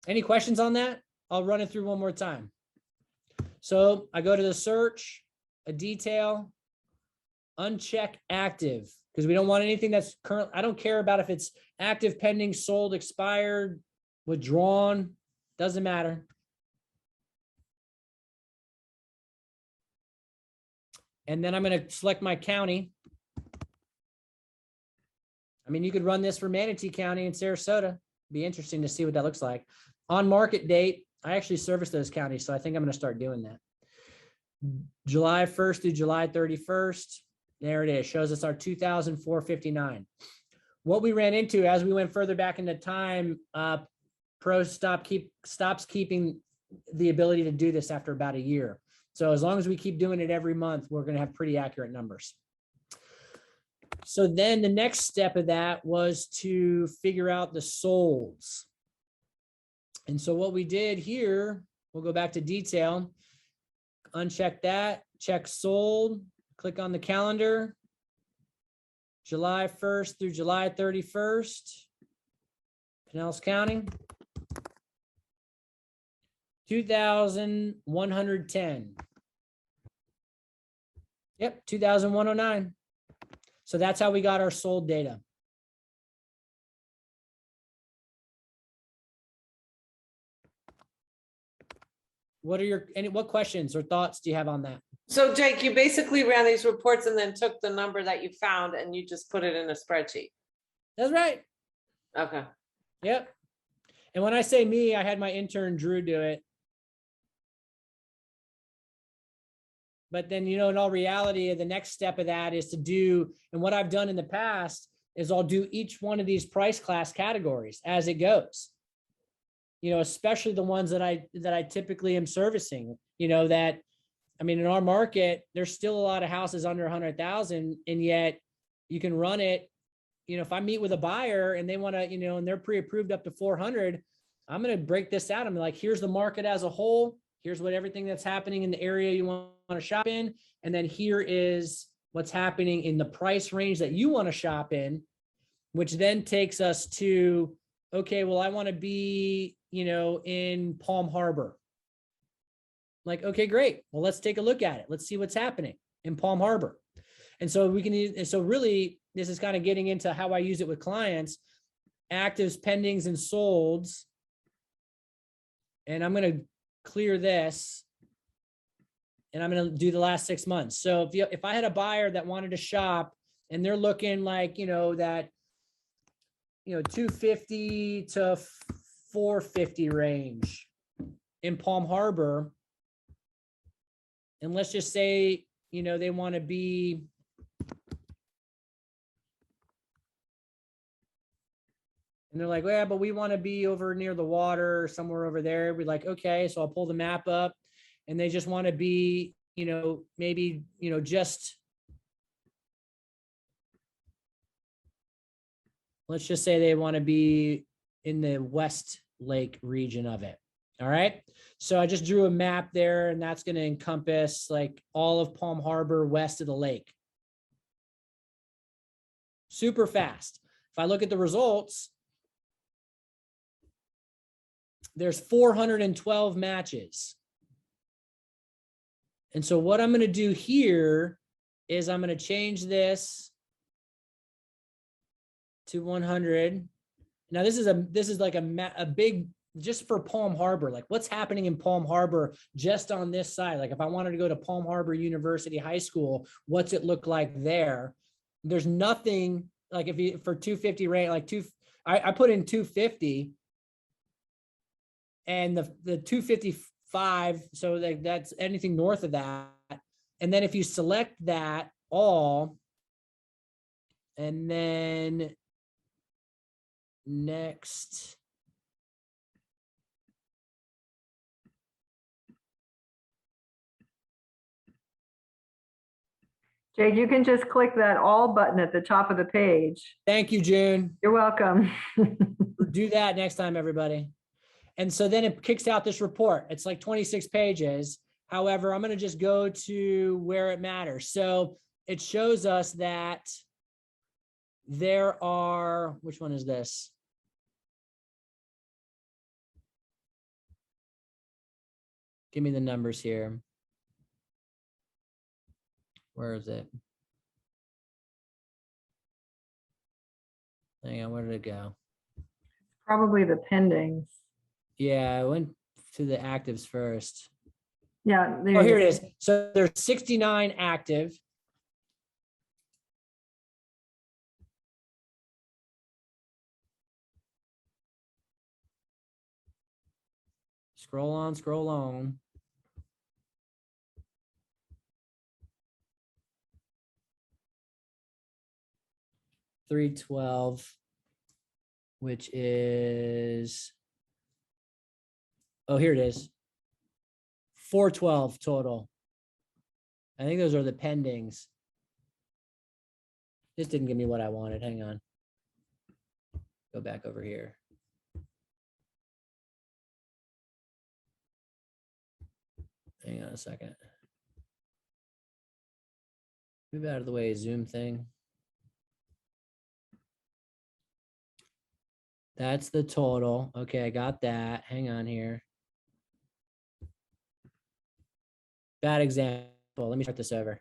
Any questions on that? I'll run it through one more time. So I go to the search, a detail, uncheck active, because we don't want anything that's current. I don't care about if it's active, pending, sold, expired, withdrawn, doesn't matter. And then I'm going to select my county. I mean, you could run this for Manatee County and Sarasota. It'd be interesting to see what that looks like. On market date, I actually service those counties, so I think I'm going to start doing that. July 1st through July 31st. There it is. Shows us our 2,459. What we ran into as we went further back into time, Pro stops keeping the ability to do this after about a year. So as long as we keep doing it every month, we're going to have pretty accurate numbers. So then the next step of that was to figure out the solds. And so what we did here, we'll go back to detail, uncheck that, check sold, click on the calendar, July 1st through July 31st, Pinellas County, 2,110. Yep, 2,109. So that's how we got our sold data. What questions or thoughts do you have on that? So Jake, you basically ran these reports and then took the number that you found and you just put it in a spreadsheet. That's right. Okay. Yep. And when I say me, I had my intern Drew do it. But then, you know, in all reality, the next step of that is to do, and what I've done in the past is I'll do each one of these price class categories as it goes. You know, especially the ones that I typically am servicing, you know, that, I mean, in our market, there's still a lot of houses under 100,000, and yet you can run it. You know, if I meet with a buyer and they want to, you know, and they're pre-approved up to 400, I'm going to break this out. I'm like, here's the market as a whole. Here's what everything that's happening in the area you want to shop in. And then here is what's happening in the price range that you want to shop in, which then takes us to, okay, well, I want to be, you know, in Palm Harbor. Like, okay, great. Well, let's take a look at it. Let's see what's happening in Palm Harbor. And so we can, so really, this is kind of getting into how I use it with clients, actives, pendings, and solds. And I'm going to clear this, and I'm going to do the last 6 months. So if I had a buyer that wanted to shop and they're looking like, you know, that, you know, 250 to 450 range in Palm Harbor, and let's just say, you know, they want to be, and they're like, well, yeah, but we want to be over near the water, somewhere over there. We're like, okay, so I'll pull the map up, and they just want to be, you know, maybe, you know, just, let's just say they want to be in the West Lake region of it. All right. So I just drew a map there, and that's going to encompass like all of Palm Harbor west of the lake. Super fast. If I look at the results, there's 412 matches. And so what I'm going to do here is I'm going to change this to 100. Now this is like a big, just for Palm Harbor, like what's happening in Palm Harbor just on this side. Like if I wanted to go to Palm Harbor University High School, what's it look like there? There's nothing like if you, for 250 rate, like I put in 250, and the 255, so like that's anything north of that. And then if you select that all, and then next, Jake, you can just click that all button at the top of the page. Thank you, June. You're welcome. Do that next time, everybody. And so then it kicks out this report. It's like 26 pages. However, I'm going to just go to where it matters. So it shows us that there are, which one is this? Give me the numbers here. Where is it? Hang on, where did it go? Probably the pendings. Yeah, I went to the actives first. Yeah. Oh, here it is. So there's 69 active. Scroll on, scroll on. $312, which is, oh, here it is. $412 total. I think those are the pendings. This didn't give me what I wanted. Hang on. Go back over here. Hang on a second. Move out of the way, Zoom thing. That's the total. Okay, I got that. Hang on here. Bad example. Let me start this over.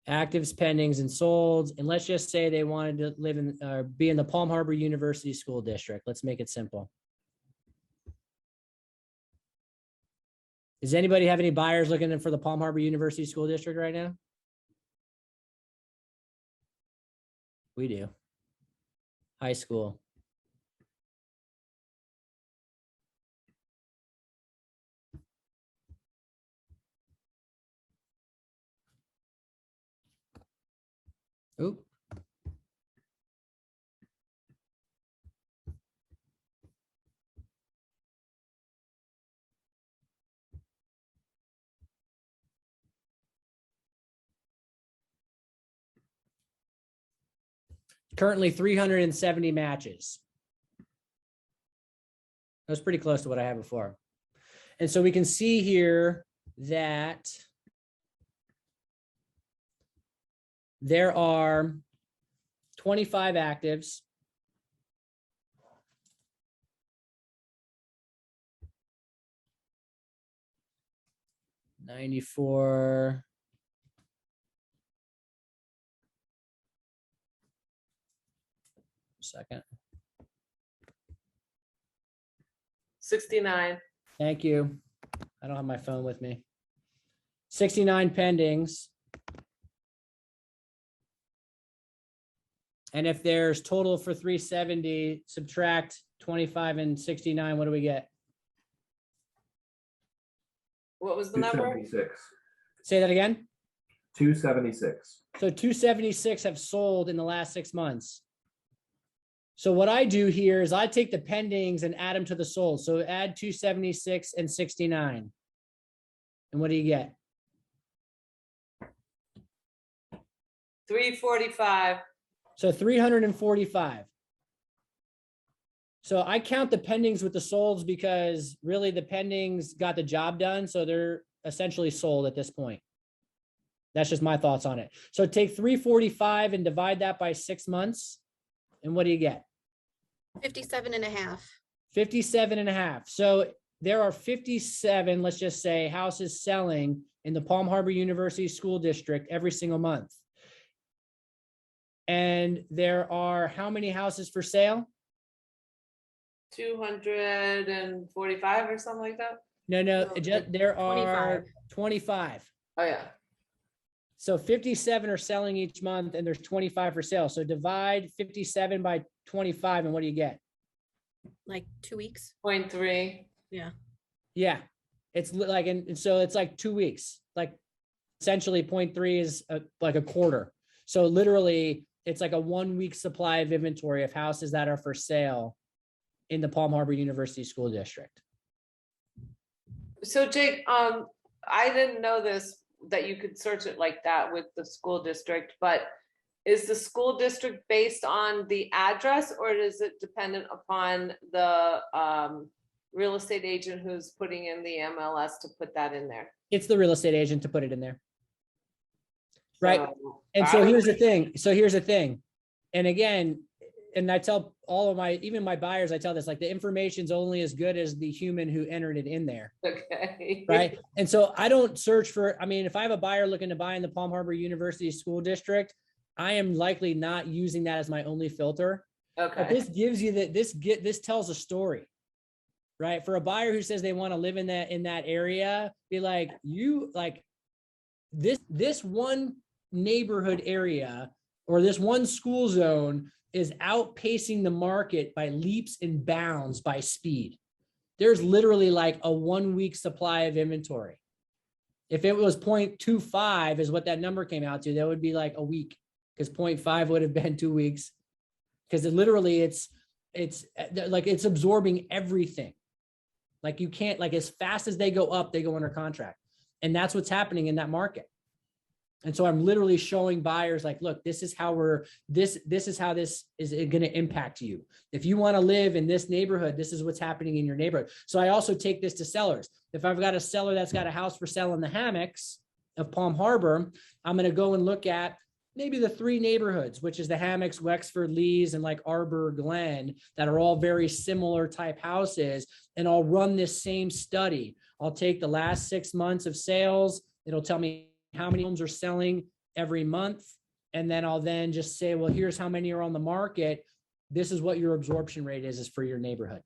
Actives, pendings, and solds. And let's just say they wanted to live in or be in the Palm Harbor University School District. Let's make it simple. Does anybody have any buyers looking for the Palm Harbor University School District right now? We do. High school. Oop. Currently 370 matches. That was pretty close to what I had before. And so we can see here that there are 25 actives. $94. Second. 69. Thank you. I don't have my phone with me. 69 pendings. And if there's total for 370, subtract 25 and 69, what do we get? What was the number? 276. Say that again. 276. So 276 have sold in the last 6 months. So what I do here is I take the pendings and add them to the sold. So add 276 and 69. And what do you get? 345. So 345. So I count the pendings with the solds because really the pendings got the job done. So they're essentially sold at this point. That's just my thoughts on it. So take 345 and divide that by 6 months. And what do you get? 57 and a half. 57 and a half. So there are 57, let's just say, houses selling in the Palm Harbor University School District every single month. And there are how many houses for sale? 245 or something like that. No, there are 25. Oh yeah. So 57 are selling each month and there's 25 for sale. So divide 57 by 25 and what do you get? Like 2 weeks. 0.3. Yeah. Yeah. It's like, and so it's like 2 weeks, like essentially 0.3 is like a quarter. So literally it's like a 1 week supply of inventory of houses that are for sale in the Palm Harbor University School District. So Jake, I didn't know this, that you could search it like that with the school district, but is the school district based on the address or is it dependent upon the real estate agent who's putting in the MLS to put that in there? It's the real estate agent to put it in there. Right. So And so here's the thing. And again, and I tell all of even my buyers, I tell this, like the information's only as good as the human who entered it in there. Okay. Right. And so I don't search for, if I have a buyer looking to buy in the Palm Harbor University School District, I am likely not using that as my only filter. Okay. But this gives you this tells a story, right? For a buyer who says they want to live in that area, be like, this one neighborhood area or this one school zone is outpacing the market by leaps and bounds by speed. There's literally like a 1 week supply of inventory. If it was 0.25 is what that number came out to, that would be like a week, because 0.5 would have been 2 weeks. Because it's absorbing everything. Like you can't, like as fast as they go up, they go under contract. And that's what's happening in that market. And so I'm literally showing buyers like, look, this is how this is how this is going to impact you. If you want to live in this neighborhood, this is what's happening in your neighborhood. So I also take this to sellers. If I've got a seller that's got a house for sale in the hammocks of Palm Harbor, I'm going to go and look at maybe the 3 neighborhoods, which is the hammocks, Wexford, Lees, and like Arbor, Glen, that are all very similar type houses. And I'll run this same study. I'll take the last 6 months of sales. It'll tell me how many homes are selling every month. And then I'll then just say, well, here's how many are on the market. This is what your absorption rate is for your neighborhood.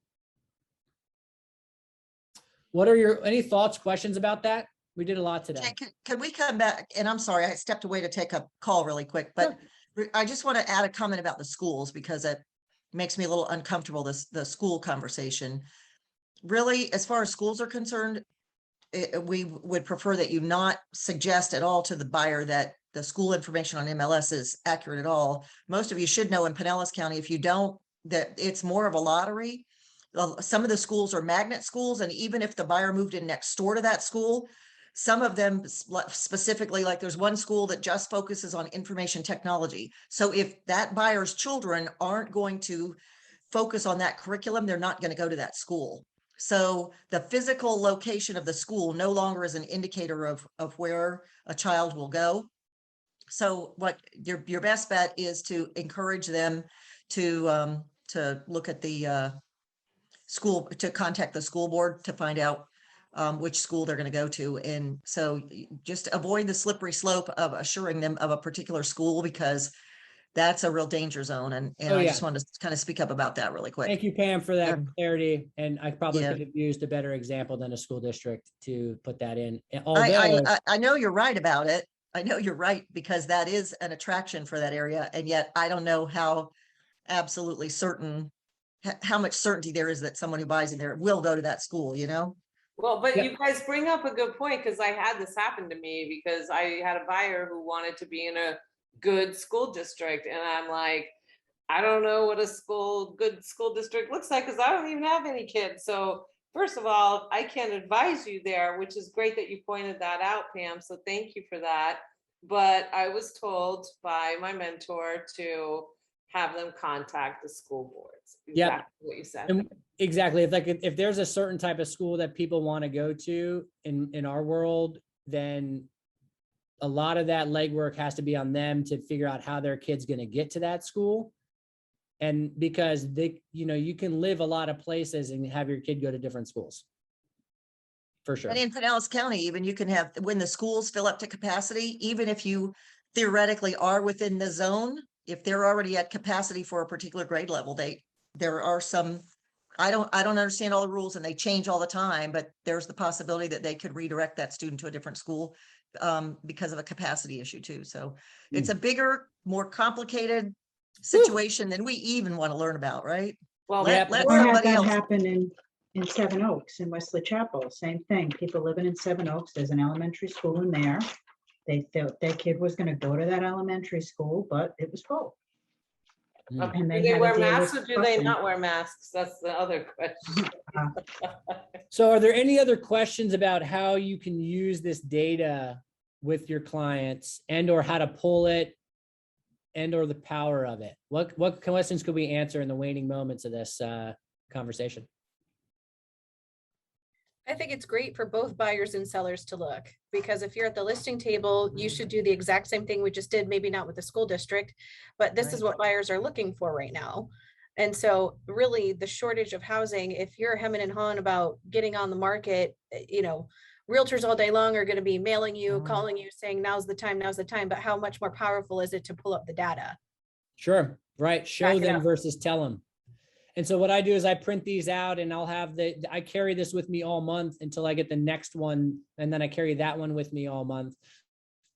What are any thoughts, questions about that? We did a lot today. Can we come back? And I'm sorry, I stepped away to take a call really quick, but I just want to add a comment about the schools because it makes me a little uncomfortable, the school conversation. Really, as far as schools are concerned, we would prefer that you not suggest at all to the buyer that the school information on MLS is accurate at all. Most of you should know in Pinellas County, if you don't, that it's more of a lottery. Some of the schools are magnet schools, and even if the buyer moved in next door to that school, some of them specifically, like there's one school that just focuses on information technology. So if that buyer's children aren't going to focus on that curriculum, they're not going to go to that school. So the physical location of the school no longer is an indicator of where a child will go. So what your best bet is to encourage them to look at the school, to contact the school board to find out which school they're going to go to. And so just avoid the slippery slope of assuring them of a particular school, because that's a real danger zone. And I just wanted to kind of speak up about that really quick. Thank you, Pam, for that clarity. And I probably could have used a better example than a school district to put that in. Although I know you're right about it. I know you're right, because that is an attraction for that area. And yet I don't know how absolutely certain, how much certainty there is that someone who buys in there will go to that school, you know? Well, but you guys bring up a good point, because I had this happen to me because I had a buyer who wanted to be in a good school district. And I'm like, I don't know what a good school district looks like, because I don't even have any kids. So first of all, I can't advise you there, which is great that you pointed that out, Pam. So thank you for that. But I was told by my mentor to have them contact the school boards. Exactly what you said. And exactly. If there's a certain type of school that people want to go to in our world, then a lot of that legwork has to be on them to figure out how their kid's going to get to that school. And because you can live a lot of places and have your kid go to different schools. For sure. And in Pinellas County, even you can have, when the schools fill up to capacity, even if you theoretically are within the zone, if they're already at capacity for a particular grade level, there are some, I don't understand all the rules, and they change all the time, but there's the possibility that they could redirect that student to a different school because of a capacity issue too. So it's a bigger, more complicated situation than we even want to learn about, right? Well, let somebody else happen in Seven Oaks in Wesley Chapel. Same thing. People living in Seven Oaks. There's an elementary school in there. They thought their kid was going to go to that elementary school, but it was full. And do they wear masks or do they not wear masks? That's the other question. So are there any other questions about how you can use this data with your clients, and or how to pull it, and or the power of it? What questions could we answer in the waning moments of this conversation? I think it's great for both buyers and sellers to look, because if you're at the listing table, you should do the exact same thing we just did, maybe not with the school district, but this is what buyers are looking for right now. And so really the shortage of housing, if you're hemming and hawing about getting on the market, realtors all day long are going to be mailing you, calling you, saying now's the time, but how much more powerful is it to pull up the data? Sure, right. Show them versus tell them. And so what I do is I print these out, and I carry this with me all month until I get the next one. And then I carry that one with me all month.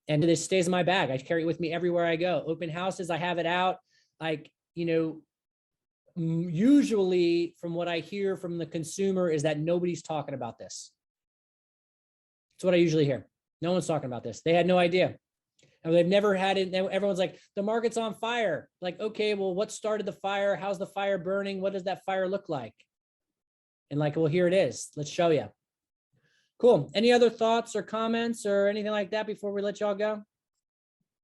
And this stays in my bag. I carry it with me everywhere I go. Open houses, I have it out. Usually from what I hear from the consumer is that nobody's talking about this. That's what I usually hear. No one's talking about this. They had no idea. And they've never had it. Everyone's like, the market's on fire. Like, okay, well, what started the fire? How's the fire burning? What does that fire look like? And like, well, here it is. Let's show you. Cool. Any other thoughts or comments or anything like that before we let y'all go?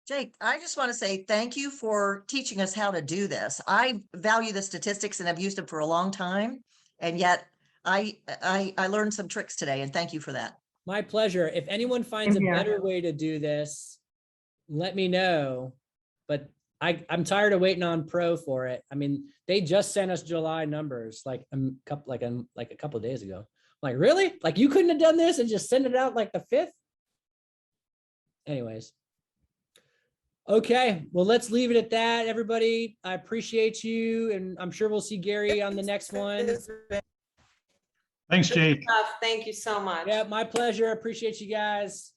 Jake, I just want to say thank you for teaching us how to do this. I value the statistics and I've used them for a long time. And yet I learned some tricks today, and thank you for that. My pleasure. If anyone finds a better way to do this, let me know. But I'm tired of waiting on Pro for it. I mean, they just sent us July numbers like a couple of days ago. I'm like, really? Like, you couldn't have done this and just send it out like the 5th? Anyways. Okay, well, let's leave it at that, everybody. I appreciate you, and I'm sure we'll see Gary on the next one. Thanks, Jake. Thank you so much. Yeah, my pleasure. Appreciate you guys.